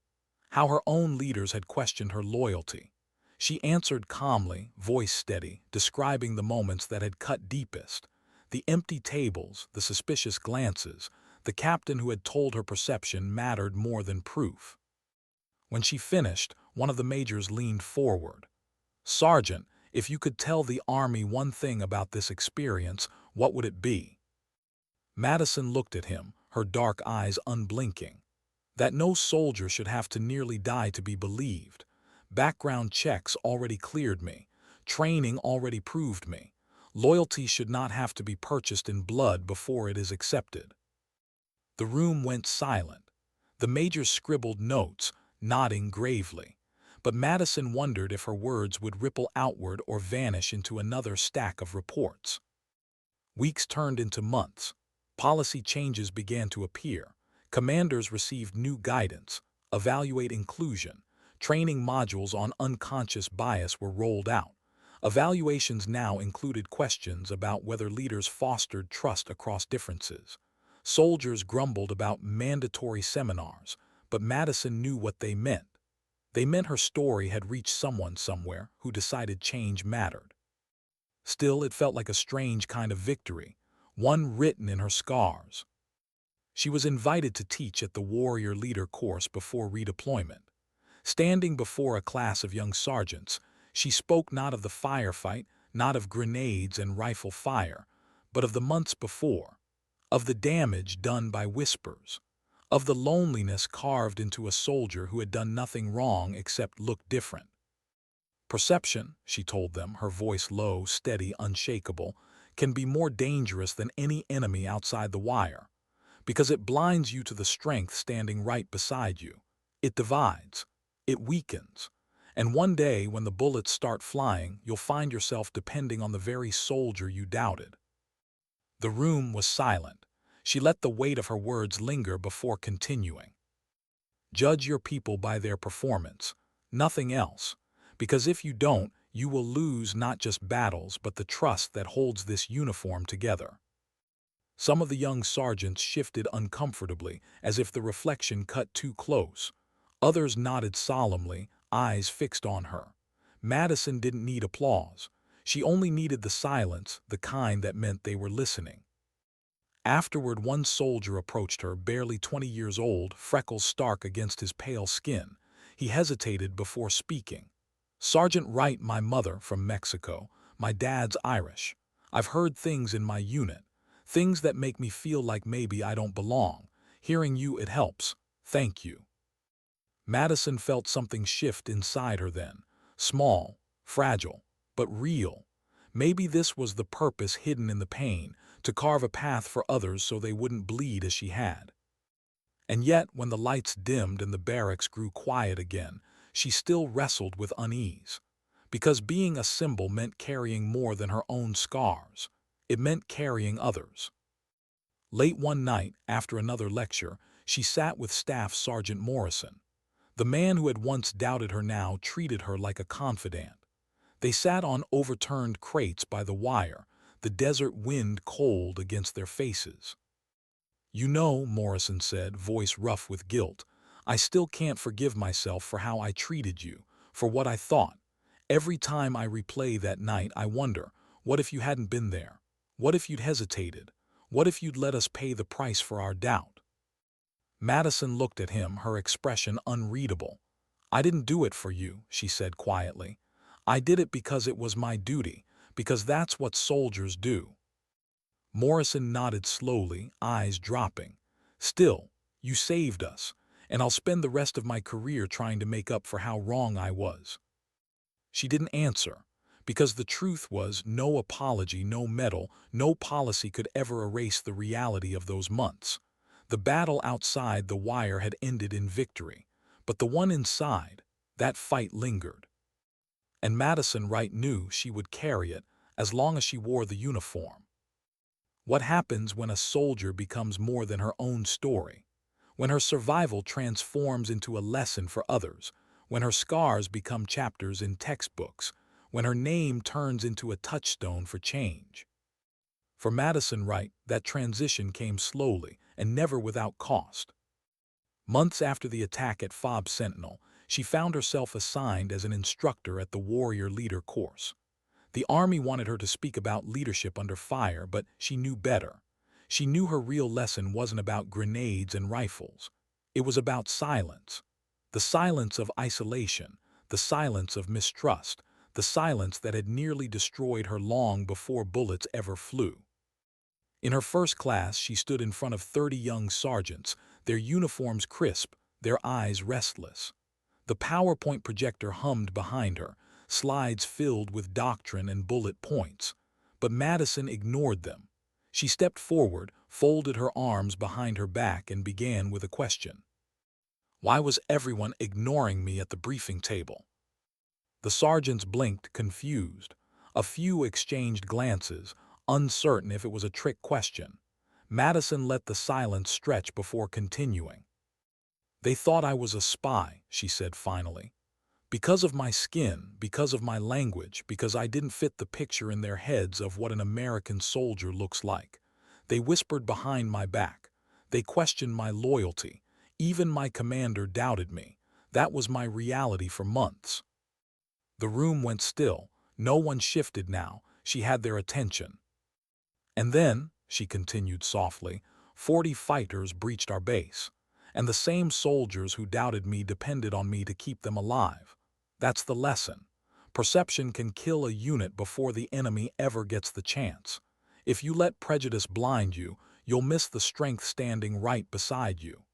A: how her own leaders had questioned her loyalty. She answered calmly, voice steady, describing the moments that had cut deepest, the empty tables, the suspicious glances, the captain who had told her perception mattered more than proof. When she finished, one of the majors leaned forward. "Sergeant, if you could tell the Army one thing about this experience, what would it be?" Madison looked at him, her dark eyes unblinking. "That no soldier should have to nearly die to be believed. Background checks already cleared me. Training already proved me. Loyalty should not have to be purchased in blood before it is accepted." The room went silent. The major scribbled notes, nodding gravely. But Madison wondered if her words would ripple outward or vanish into another stack of reports. Weeks turned into months. Policy changes began to appear. Commanders received new guidance, evaluate inclusion. Training modules on unconscious bias were rolled out. Evaluations now included questions about whether leaders fostered trust across differences. Soldiers grumbled about mandatory seminars, but Madison knew what they meant. They meant her story had reached someone somewhere who decided change mattered. Still, it felt like a strange kind of victory, one written in her scars. She was invited to teach at the Warrior Leader course before redeployment. Standing before a class of young sergeants, she spoke not of the firefight, not of grenades and rifle fire, but of the months before, of the damage done by whispers, of the loneliness carved into a soldier who had done nothing wrong except look different. Perception, she told them, her voice low, steady, unshakable, can be more dangerous than any enemy outside the wire, because it blinds you to the strength standing right beside you. It divides. It weakens. And one day, when the bullets start flying, you'll find yourself depending on the very soldier you doubted. The room was silent. She let the weight of her words linger before continuing. Judge your people by their performance, nothing else, because if you don't, you will lose not just battles but the trust that holds this uniform together. Some of the young sergeants shifted uncomfortably, as if the reflection cut too close. Others nodded solemnly, eyes fixed on her. Madison didn't need applause. She only needed the silence, the kind that meant they were listening. Afterward, one soldier approached her, barely 20 years old, freckles stark against his pale skin. He hesitated before speaking. "Sergeant Wright, my mother from Mexico. My dad's Irish. I've heard things in my unit. Things that make me feel like maybe I don't belong. Hearing you, it helps. Thank you." Madison felt something shift inside her then. Small, fragile, but real. Maybe this was the purpose hidden in the pain, to carve a path for others so they wouldn't bleed as she had. And yet, when the lights dimmed and the barracks grew quiet again, she still wrestled with unease. Because being a symbol meant carrying more than her own scars. It meant carrying others. Late one night, after another lecture, she sat with Staff Sergeant Morrison. The man who had once doubted her now treated her like a confidant. They sat on overturned crates by the wire, the desert wind cold against their faces. "You know," Morrison said, voice rough with guilt, "I still can't forgive myself for how I treated you, for what I thought. Every time I replay that night, I wonder, what if you hadn't been there? What if you'd hesitated? What if you'd let us pay the price for our doubt?" Madison looked at him, her expression unreadable. "I didn't do it for you," she said quietly. "I did it because it was my duty, because that's what soldiers do." Morrison nodded slowly, eyes dropping. "Still, you saved us, and I'll spend the rest of my career trying to make up for how wrong I was." She didn't answer, because the truth was no apology, no medal, no policy could ever erase the reality of those months. The battle outside the wire had ended in victory, but the one inside, that fight lingered. And Madison Wright knew she would carry it as long as she wore the uniform. What happens when a soldier becomes more than her own story? When her survival transforms into a lesson for others, when her scars become chapters in textbooks, when her name turns into a touchstone for change. For Madison Wright, that transition came slowly and never without cost. Months after the attack at Fob Sentinel, she found herself assigned as an instructor at the Warrior Leader course. The Army wanted her to speak about leadership under fire, but she knew better. She knew her real lesson wasn't about grenades and rifles. It was about silence. The silence of isolation, the silence of mistrust, the silence that had nearly destroyed her long before bullets ever flew. In her first class, she stood in front of 30 young sergeants, their uniforms crisp, their eyes restless. The PowerPoint projector hummed behind her, slides filled with doctrine and bullet points. But Madison ignored them. She stepped forward, folded her arms behind her back, and began with a question. "Why was everyone ignoring me at the briefing table?" The sergeants blinked, confused. A few exchanged glances, uncertain if it was a trick question. Madison let the silence stretch before continuing. "They thought I was a spy," she said finally. "Because of my skin, because of my language, because I didn't fit the picture in their heads of what an American soldier looks like. They whispered behind my back. They questioned my loyalty. Even my commander doubted me. That was my reality for months." The room went still. No one shifted now. She had their attention. And then, she continued softly, 40 fighters breached our base. And the same soldiers who doubted me depended on me to keep them alive. That's the lesson. Perception can kill a unit before the enemy ever gets the chance. If you let prejudice blind you, you'll miss the strength standing right beside you.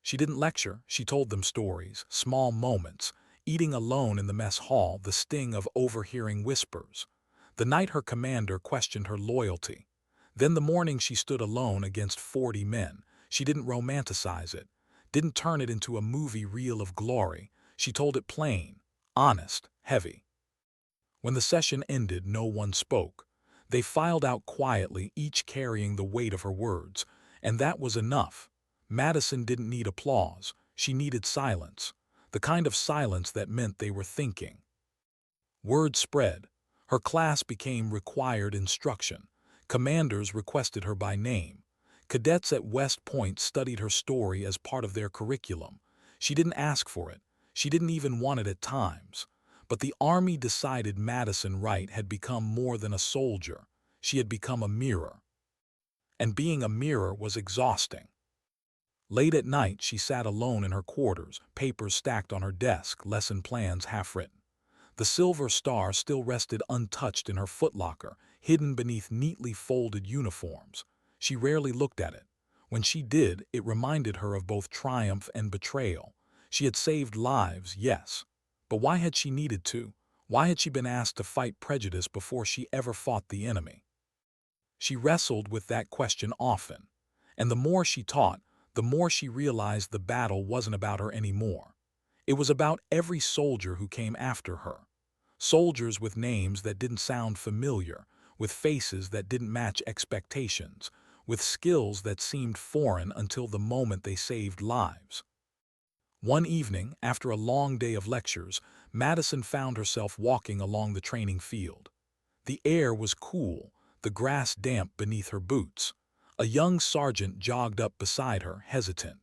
A: She didn't lecture, she told them stories, small moments, eating alone in the mess hall, the sting of overhearing whispers. The night her commander questioned her loyalty. Then the morning she stood alone against 40 men. She didn't romanticize it, didn't turn it into a movie reel of glory. She told it plain, honest, heavy. When the session ended, no one spoke. They filed out quietly, each carrying the weight of her words, and that was enough. Madison didn't need applause, she needed silence, the kind of silence that meant they were thinking. Word spread. Her class became required instruction. Commanders requested her by name. Cadets at West Point studied her story as part of their curriculum. She didn't ask for it. She didn't even want it at times. But the Army decided Madison Wright had become more than a soldier. She had become a mirror. And being a mirror was exhausting. Late at night, she sat alone in her quarters, papers stacked on her desk, lesson plans half-written. The silver star still rested untouched in her footlocker, hidden beneath neatly folded uniforms. She rarely looked at it. When she did, it reminded her of both triumph and betrayal. She had saved lives, yes. But why had she needed to? Why had she been asked to fight prejudice before she ever fought the enemy? She wrestled with that question often. And the more she taught, the more she realized the battle wasn't about her anymore. It was about every soldier who came after her. Soldiers with names that didn't sound familiar, with faces that didn't match expectations, with skills that seemed foreign until the moment they saved lives. One evening, after a long day of lectures, Madison found herself walking along the training field. The air was cool, the grass damp beneath her boots. A young sergeant jogged up beside her, hesitant.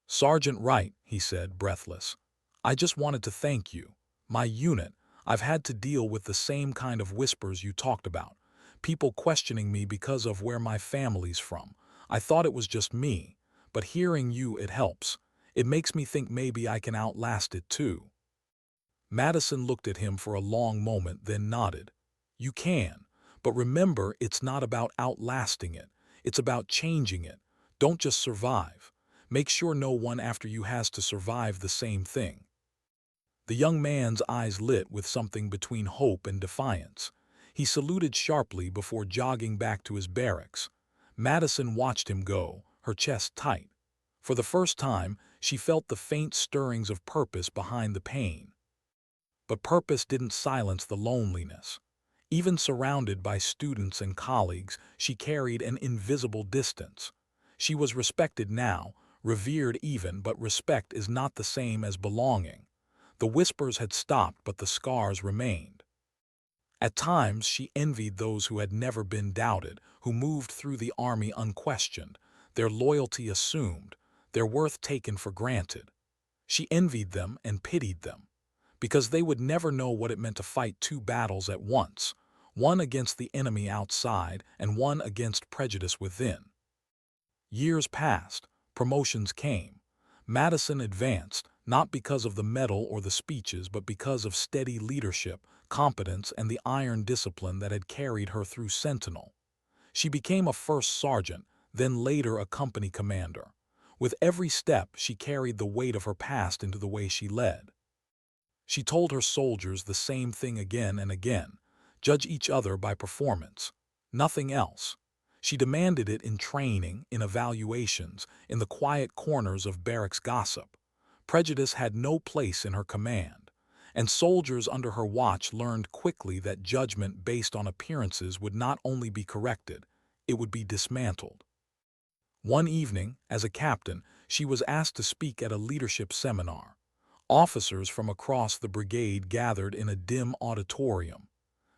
A: "Sergeant Wright," he said, breathless. "I just wanted to thank you. My unit, I've had to deal with the same kind of whispers you talked about. People questioning me because of where my family's from. I thought it was just me, but hearing you, it helps. It makes me think maybe I can outlast it too." Madison looked at him for a long moment, then nodded. "You can, but remember, it's not about outlasting it. It's about changing it. Don't just survive. Make sure no one after you has to survive the same thing." The young man's eyes lit with something between hope and defiance. He saluted sharply before jogging back to his barracks. Madison watched him go, her chest tight. For the first time, she felt the faint stirrings of purpose behind the pain. But purpose didn't silence the loneliness. Even surrounded by students and colleagues, she carried an invisible distance. She was respected now, revered even, but respect is not the same as belonging. The whispers had stopped, but the scars remained. At times, she envied those who had never been doubted, who moved through the army unquestioned, their loyalty assumed, their worth taken for granted. She envied them and pitied them, because they would never know what it meant to fight two battles at once, one against the enemy outside and one against prejudice within. Years passed, promotions came. Madison advanced, not because of the medal or the speeches, but because of steady leadership, competence, and the iron discipline that had carried her through Sentinel. She became a first sergeant, then later a company commander. With every step, she carried the weight of her past into the way she led. She told her soldiers the same thing again and again: judge each other by performance, nothing else. She demanded it in training, in evaluations, in the quiet corners of barracks gossip. Prejudice had no place in her command, and soldiers under her watch learned quickly that judgment based on appearances would not only be corrected, it would be dismantled. One evening, as a captain, she was asked to speak at a leadership seminar. Officers from across the brigade gathered in a dim auditorium.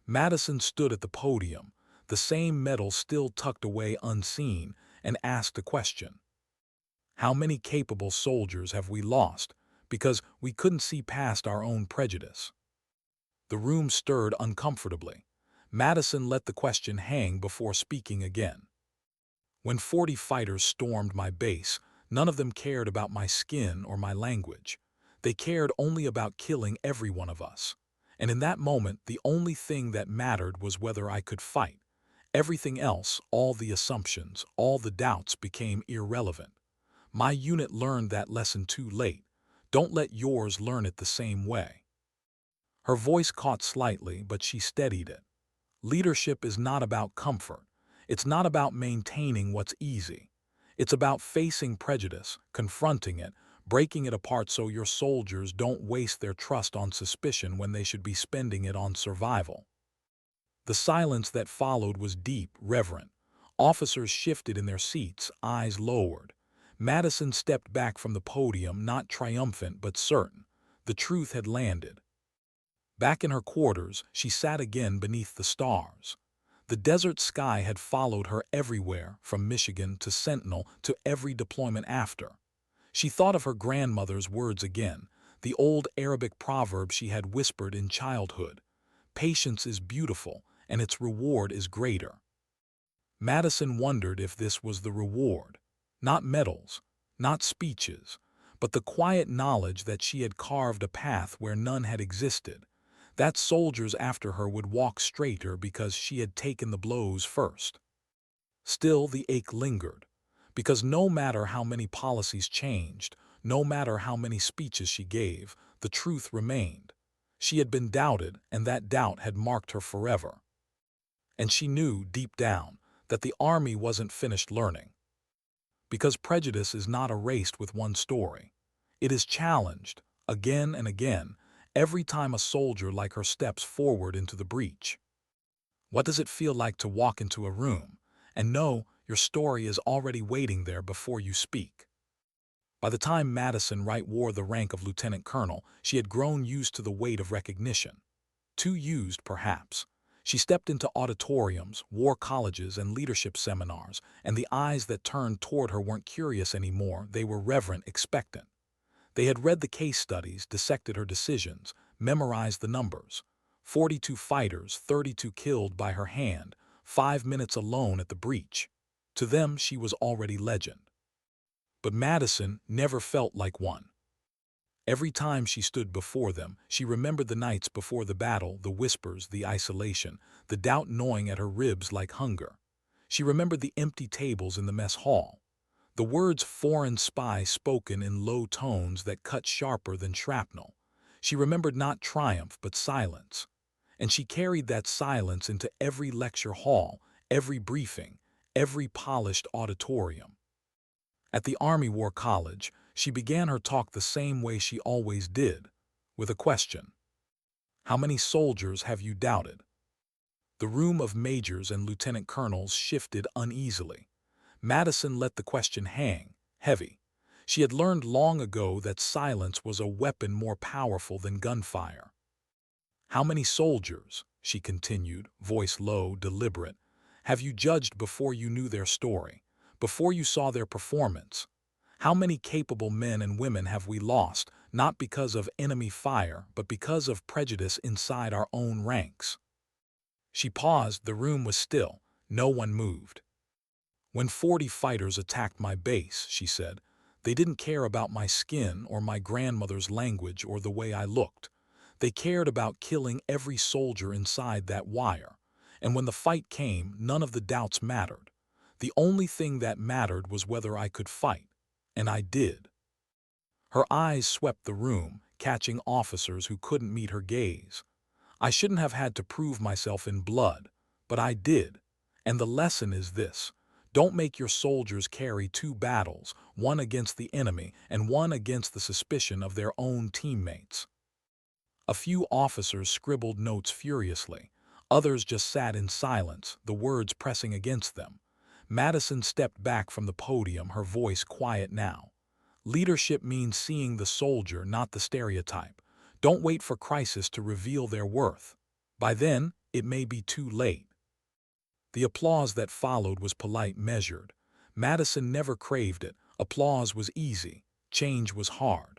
A: Madison stood at the podium, the same medal still tucked away unseen, and asked a question. How many capable soldiers have we lost because we couldn't see past our own prejudice? The room stirred uncomfortably. Madison let the question hang before speaking again. When 40 fighters stormed my base, none of them cared about my skin or my language. They cared only about killing every one of us. And in that moment, the only thing that mattered was whether I could fight. Everything else, all the assumptions, all the doubts became irrelevant. My unit learned that lesson too late. Don't let yours learn it the same way. Her voice caught slightly, but she steadied it. Leadership is not about comfort. It's not about maintaining what's easy. It's about facing prejudice, confronting it, breaking it apart so your soldiers don't waste their trust on suspicion when they should be spending it on survival. The silence that followed was deep, reverent. Officers shifted in their seats, eyes lowered. Madison stepped back from the podium, not triumphant but certain. The truth had landed. Back in her quarters, she sat again beneath the stars. The desert sky had followed her everywhere, from Michigan to Sentinel to every deployment after. She thought of her grandmother's words again, the old Arabic proverb she had whispered in childhood. Patience is beautiful, and its reward is greater. Madison wondered if this was the reward. Not medals, not speeches, but the quiet knowledge that she had carved a path where none had existed. That soldiers after her would walk straighter because she had taken the blows first. Still, the ache lingered, because no matter how many policies changed, no matter how many speeches she gave, the truth remained. She had been doubted, and that doubt had marked her forever. And she knew, deep down, that the army wasn't finished learning. Because prejudice is not erased with one story. It is challenged, again and again, every time a soldier like her steps forward into the breach. What does it feel like to walk into a room and know your story is already waiting there before you speak? By the time Madison Wright wore the rank of lieutenant colonel, she had grown used to the weight of recognition. Too used, perhaps. She stepped into auditoriums, war colleges, and leadership seminars, and the eyes that turned toward her weren't curious anymore, they were reverent, expectant. They had read the case studies, dissected her decisions, memorized the numbers. 42 fighters, 32 killed by her hand, 5 minutes alone at the breach. To them, she was already legend. But Madison never felt like one. Every time she stood before them, she remembered the nights before the battle, the whispers, the isolation, the doubt gnawing at her ribs like hunger. She remembered the empty tables in the mess hall, the words "foreign spy" spoken in low tones that cut sharper than shrapnel. She remembered not triumph but silence. And she carried that silence into every lecture hall, every briefing, every polished auditorium. At the Army War College, she began her talk the same way she always did, with a question. How many soldiers have you doubted? The room of majors and lieutenant colonels shifted uneasily. Madison let the question hang, heavy. She had learned long ago that silence was a weapon more powerful than gunfire. How many soldiers, she continued, voice low, deliberate, have you judged before you knew their story, before you saw their performance? How many capable men and women have we lost, not because of enemy fire, but because of prejudice inside our own ranks? She paused, the room was still, no one moved. When 40 fighters attacked my base, she said, they didn't care about my skin or my grandmother's language or the way I looked. They cared about killing every soldier inside that wire. And when the fight came, none of the doubts mattered. The only thing that mattered was whether I could fight. And I did. Her eyes swept the room, catching officers who couldn't meet her gaze. I shouldn't have had to prove myself in blood, but I did. And the lesson is this. Don't make your soldiers carry two battles, one against the enemy and one against the suspicion of their own teammates. A few officers scribbled notes furiously. Others just sat in silence, the words pressing against them. Madison stepped back from the podium, her voice quiet now. Leadership means seeing the soldier, not the stereotype. Don't wait for crisis to reveal their worth. By then, it may be too late. The applause that followed was polite, measured. Madison never craved it. Applause was easy. Change was hard.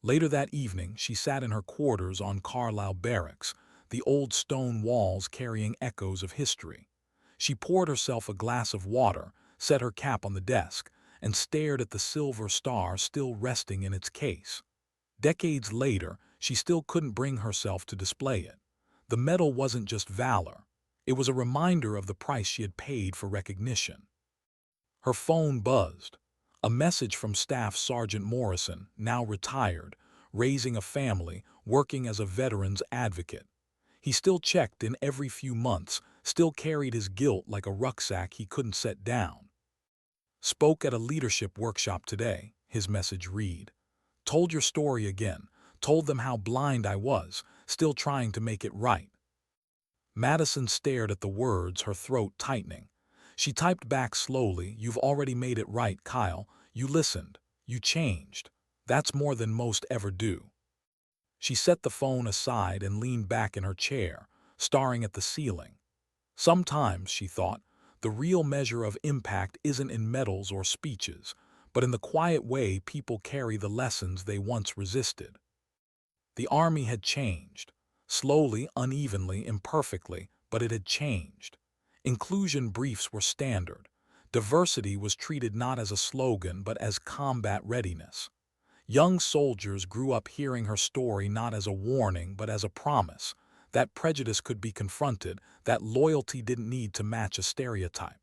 A: Later that evening, she sat in her quarters on Carlisle Barracks. the old stone walls carrying echoes of history. She poured herself a glass of water, set her cap on the desk, and stared at the silver star still resting in its case. Decades later, she still couldn't bring herself to display it. The medal wasn't just valor. It was a reminder of the price she had paid for recognition. Her phone buzzed. A message from Staff Sergeant Morrison, now retired, raising a family, working as a veterans advocate. He still checked in every few months, still carried his guilt like a rucksack he couldn't set down. Spoke at a leadership workshop today, his message read. Told your story again, told them how blind I was, still trying to make it right. Madison stared at the words, her throat tightening. She typed back slowly, "You've already made it right, Kyle. You listened. You changed. That's more than most ever do." She set the phone aside and leaned back in her chair, staring at the ceiling. Sometimes, she thought, the real measure of impact isn't in medals or speeches, but in the quiet way people carry the lessons they once resisted. The Army had changed. Slowly, unevenly, imperfectly, but it had changed. Inclusion briefs were standard. Diversity was treated not as a slogan but as combat readiness. Young soldiers grew up hearing her story not as a warning but as a promise, that prejudice could be confronted, that loyalty didn't need to match a stereotype.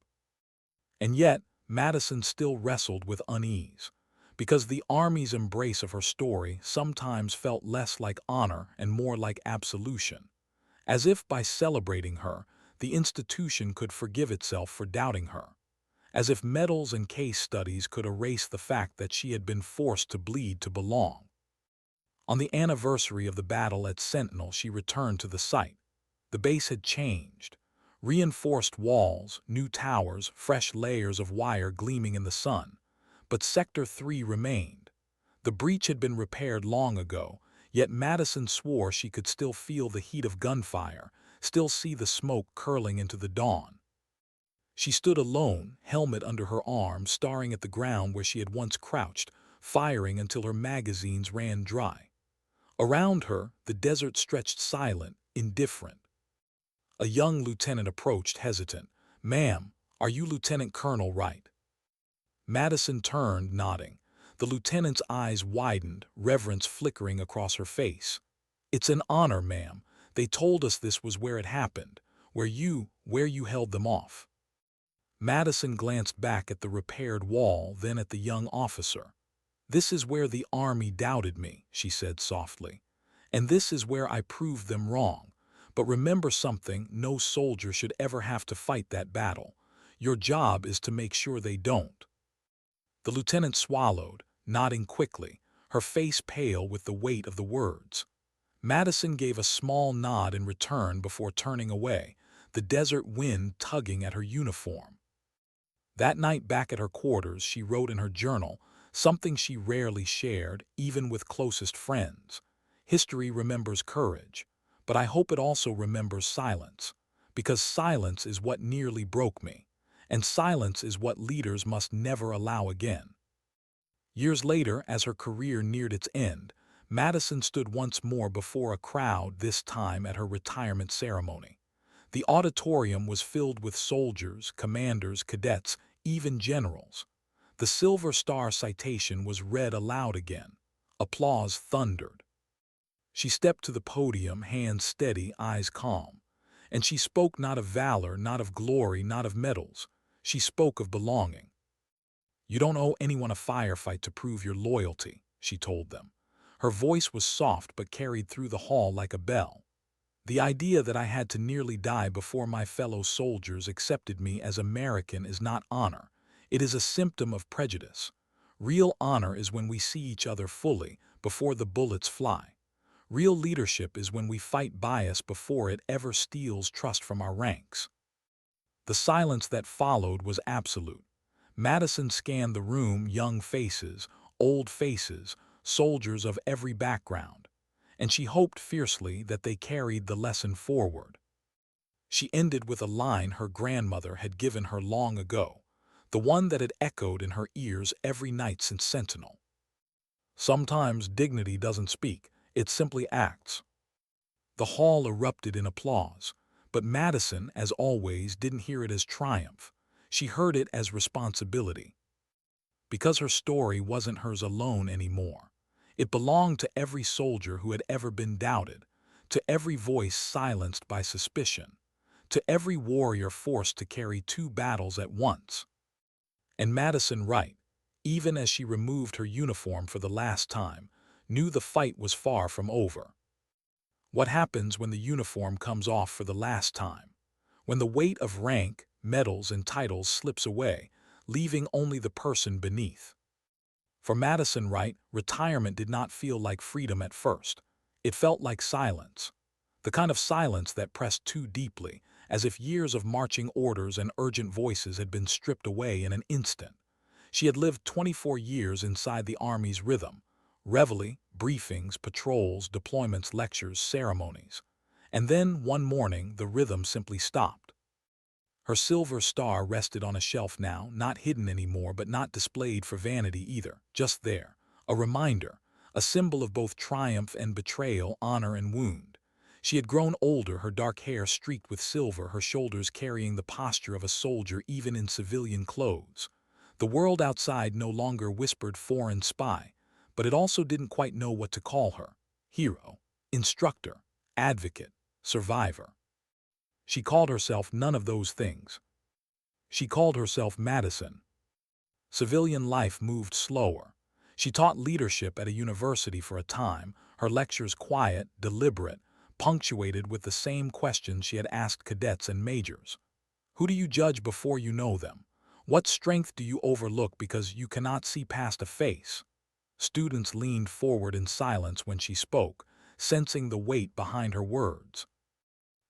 A: And yet, Madison still wrestled with unease, because the Army's embrace of her story sometimes felt less like honor and more like absolution, as if by celebrating her, the institution could forgive itself for doubting her, as if medals and case studies could erase the fact that she had been forced to bleed to belong. On the anniversary of the battle at Sentinel, she returned to the site. The base had changed. Reinforced walls, new towers, fresh layers of wire gleaming in the sun. But Sector 3 remained. The breach had been repaired long ago, yet Madison swore she could still feel the heat of gunfire, still see the smoke curling into the dawn. She stood alone, helmet under her arm, staring at the ground where she had once crouched, firing until her magazines ran dry. Around her, the desert stretched silent, indifferent. A young lieutenant approached, hesitant. "Ma'am, are you Lieutenant Colonel Wright?" Madison turned, nodding. The lieutenant's eyes widened, reverence flickering across her face. "It's an honor, ma'am. They told us this was where it happened, where you held them off." Madison glanced back at the repaired wall, then at the young officer. "This is where the Army doubted me," she said softly. "And this is where I proved them wrong. But remember something, no soldier should ever have to fight that battle. Your job is to make sure they don't." The lieutenant swallowed, nodding quickly, her face pale with the weight of the words. Madison gave a small nod in return before turning away, the desert wind tugging at her uniform. That night back at her quarters, she wrote in her journal, something she rarely shared, even with closest friends. "History remembers courage, but I hope it also remembers silence, because silence is what nearly broke me, and silence is what leaders must never allow again." Years later, as her career neared its end, Madison stood once more before a crowd, this time at her retirement ceremony. The auditorium was filled with soldiers, commanders, cadets, even generals. The Silver Star citation was read aloud again. Applause thundered. She stepped to the podium, hands steady, eyes calm. And she spoke not of valor, not of glory, not of medals. She spoke of belonging. "You don't owe anyone a firefight to prove your loyalty," she told them. Her voice was soft but carried through the hall like a bell. "The idea that I had to nearly die before my fellow soldiers accepted me as American is not honor. It is a symptom of prejudice. Real honor is when we see each other fully, before the bullets fly. Real leadership is when we fight bias before it ever steals trust from our ranks." The silence that followed was absolute. Madison scanned the room, young faces, old faces, soldiers of every background, and she hoped fiercely that they carried the lesson forward. She ended with a line her grandmother had given her long ago, the one that had echoed in her ears every night since Sentinel. "Sometimes dignity doesn't speak, it simply acts." The hall erupted in applause, but Madison, as always, didn't hear it as triumph. She heard it as responsibility. Because her story wasn't hers alone anymore. It belonged to every soldier who had ever been doubted, to every voice silenced by suspicion, to every warrior forced to carry two battles at once. And Madison Wright, even as she removed her uniform for the last time, knew the fight was far from over. What happens when the uniform comes off for the last time? When the weight of rank, medals, and titles slips away, leaving only the person beneath. For Madison Wright, retirement did not feel like freedom at first. It felt like silence. The kind of silence that pressed too deeply, as if years of marching orders and urgent voices had been stripped away in an instant. She had lived 24 years inside the Army's rhythm: reveille, briefings, patrols, deployments, lectures, ceremonies. And then, one morning, the rhythm simply stopped. Her silver star rested on a shelf now, not hidden anymore, but not displayed for vanity either, just there. A reminder, a symbol of both triumph and betrayal, honor and wound. She had grown older, her dark hair streaked with silver, her shoulders carrying the posture of a soldier even in civilian clothes. The world outside no longer whispered foreign spy, but it also didn't quite know what to call her: hero, instructor, advocate, survivor. She called herself none of those things. She called herself Madison. Civilian life moved slower. She taught leadership at a university for a time, her lectures quiet, deliberate, punctuated with the same questions she had asked cadets and majors. Who do you judge before you know them? What strength do you overlook because you cannot see past a face? Students leaned forward in silence when she spoke, sensing the weight behind her words.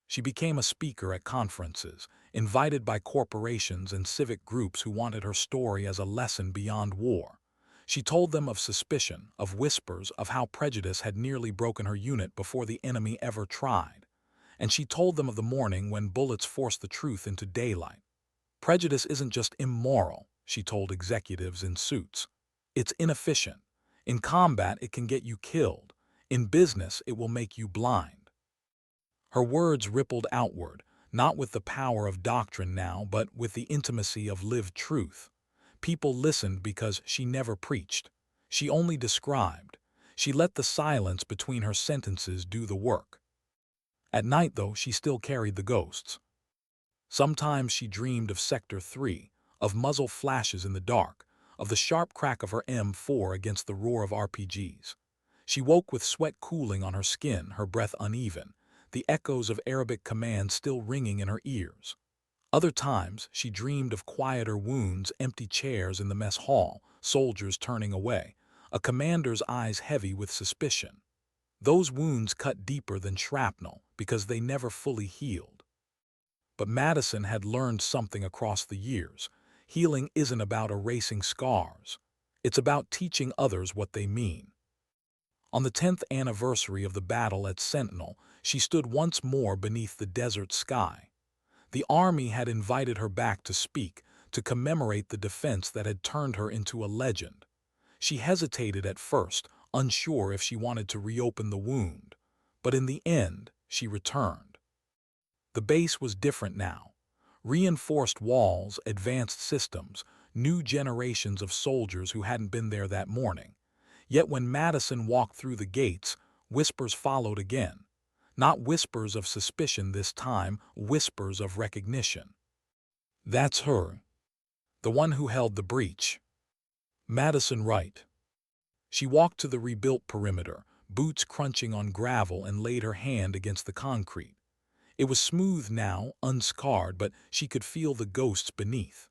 A: She became a speaker at conferences, invited by corporations and civic groups who wanted her story as a lesson beyond war. She told them of suspicion, of whispers, of how prejudice had nearly broken her unit before the enemy ever tried. And she told them of the morning when bullets forced the truth into daylight. Prejudice isn't just immoral, she told executives in suits. It's inefficient. In combat, it can get you killed. In business, it will make you blind. Her words rippled outward, not with the power of doctrine now, but with the intimacy of lived truth. People listened because she never preached. She only described. She let the silence between her sentences do the work. At night, though, she still carried the ghosts. Sometimes she dreamed of Sector 3, of muzzle flashes in the dark, of the sharp crack of her M4 against the roar of RPGs. She woke with sweat cooling on her skin, her breath uneven, the echoes of Arabic commands still ringing in her ears. Other times, she dreamed of quieter wounds, empty chairs in the mess hall, soldiers turning away, a commander's eyes heavy with suspicion. Those wounds cut deeper than shrapnel because they never fully healed. But Madison had learned something across the years. Healing isn't about erasing scars. It's about teaching others what they mean. On the 10th anniversary of the battle at Sentinel, she stood once more beneath the desert sky. The Army had invited her back to speak, to commemorate the defense that had turned her into a legend. She hesitated at first, unsure if she wanted to reopen the wound. But in the end, she returned. The base was different now. Reinforced walls, advanced systems, new generations of soldiers who hadn't been there that morning. Yet when Madison walked through the gates, whispers followed again. Not whispers of suspicion this time, whispers of recognition. That's her. The one who held the breach. Madison Wright. She walked to the rebuilt perimeter, boots crunching on gravel, and laid her hand against the concrete. It was smooth now, unscarred, but she could feel the ghosts beneath.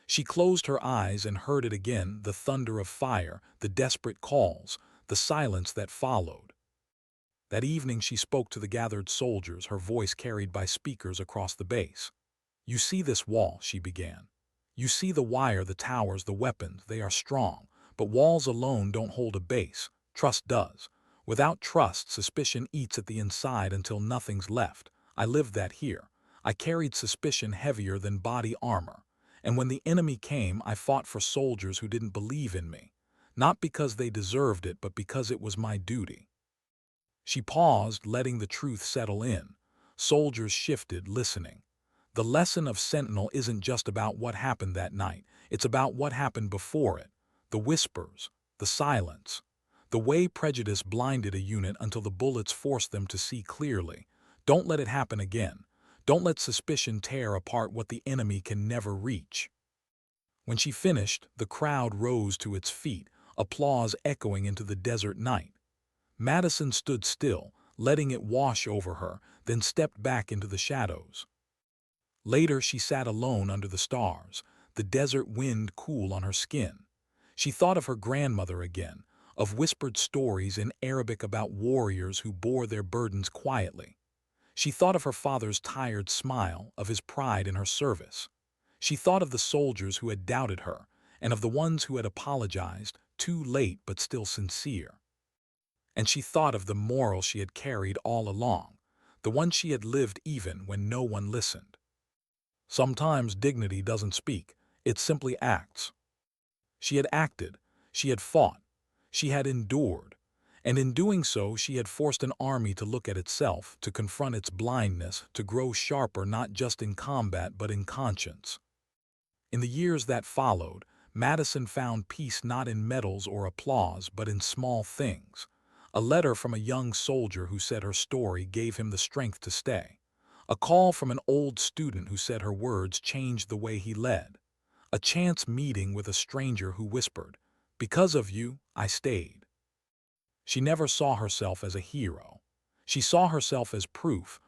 A: She closed her eyes and heard it again, the thunder of fire, the desperate calls, the silence that followed. That evening she spoke to the gathered soldiers, her voice carried by speakers across the base. "You see this wall," she began. "You see the wire, the towers, the weapons, they are strong. But walls alone don't hold a base. Trust does. Without trust, suspicion eats at the inside until nothing's left. I lived that here. I carried suspicion heavier than body armor. And when the enemy came, I fought for soldiers who didn't believe in me. Not because they deserved it, but because it was my duty." She paused, letting the truth settle in. Soldiers shifted, listening. The lesson of Sentinel isn't just about what happened that night. It's about what happened before it. The whispers, the silence, the way prejudice blinded a unit until the bullets forced them to see clearly. Don't let it happen again. Don't let suspicion tear apart what the enemy can never reach. When she finished, the crowd rose to its feet, applause echoing into the desert night. Madison stood still, letting it wash over her, then stepped back into the shadows. Later, she sat alone under the stars, the desert wind cool on her skin. She thought of her grandmother again, of whispered stories in Arabic about warriors who bore their burdens quietly. She thought of her father's tired smile, of his pride in her service. She thought of the soldiers who had doubted her, and of the ones who had apologized, too late but still sincere. And she thought of the moral she had carried all along, the one she had lived even when no one listened. Sometimes dignity doesn't speak, it simply acts. She had acted, she had fought, she had endured, and in doing so she had forced an army to look at itself, to confront its blindness, to grow sharper not just in combat but in conscience. In the years that followed, Madison found peace not in medals or applause but in small things. A letter from a young soldier who said her story gave him the strength to stay. A call from an old student who said her words changed the way he led. A chance meeting with a stranger who whispered, "Because of you, I stayed." She never saw herself as a hero. She saw herself as proof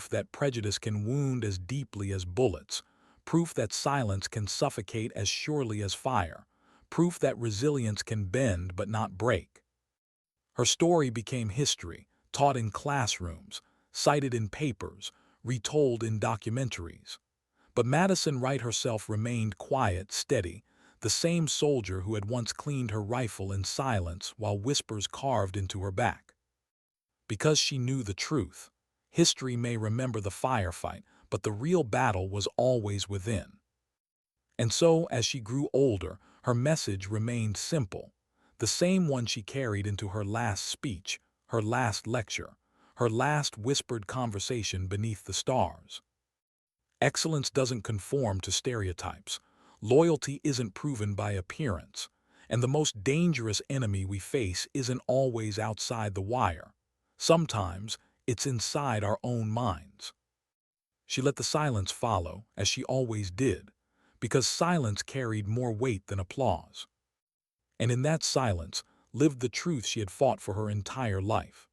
A: that prejudice can wound as deeply as bullets, proof that silence can suffocate as surely as fire, proof that resilience can bend but not break. Her story became history, taught in classrooms, cited in papers, retold in documentaries. But Madison Wright herself remained quiet, steady, the same soldier who had once cleaned her rifle in silence while whispers carved into her back. Because she knew the truth. History may remember the firefight, but the real battle was always within. And so, as she grew older, her message remained simple, the same one she carried into her last speech, her last lecture, her last whispered conversation beneath the stars. Excellence doesn't conform to stereotypes. Loyalty isn't proven by appearance. And the most dangerous enemy we face isn't always outside the wire. Sometimes, it's inside our own minds. She let the silence follow, as she always did, because silence carried more weight than applause. And in that silence lived the truth she had fought for her entire life.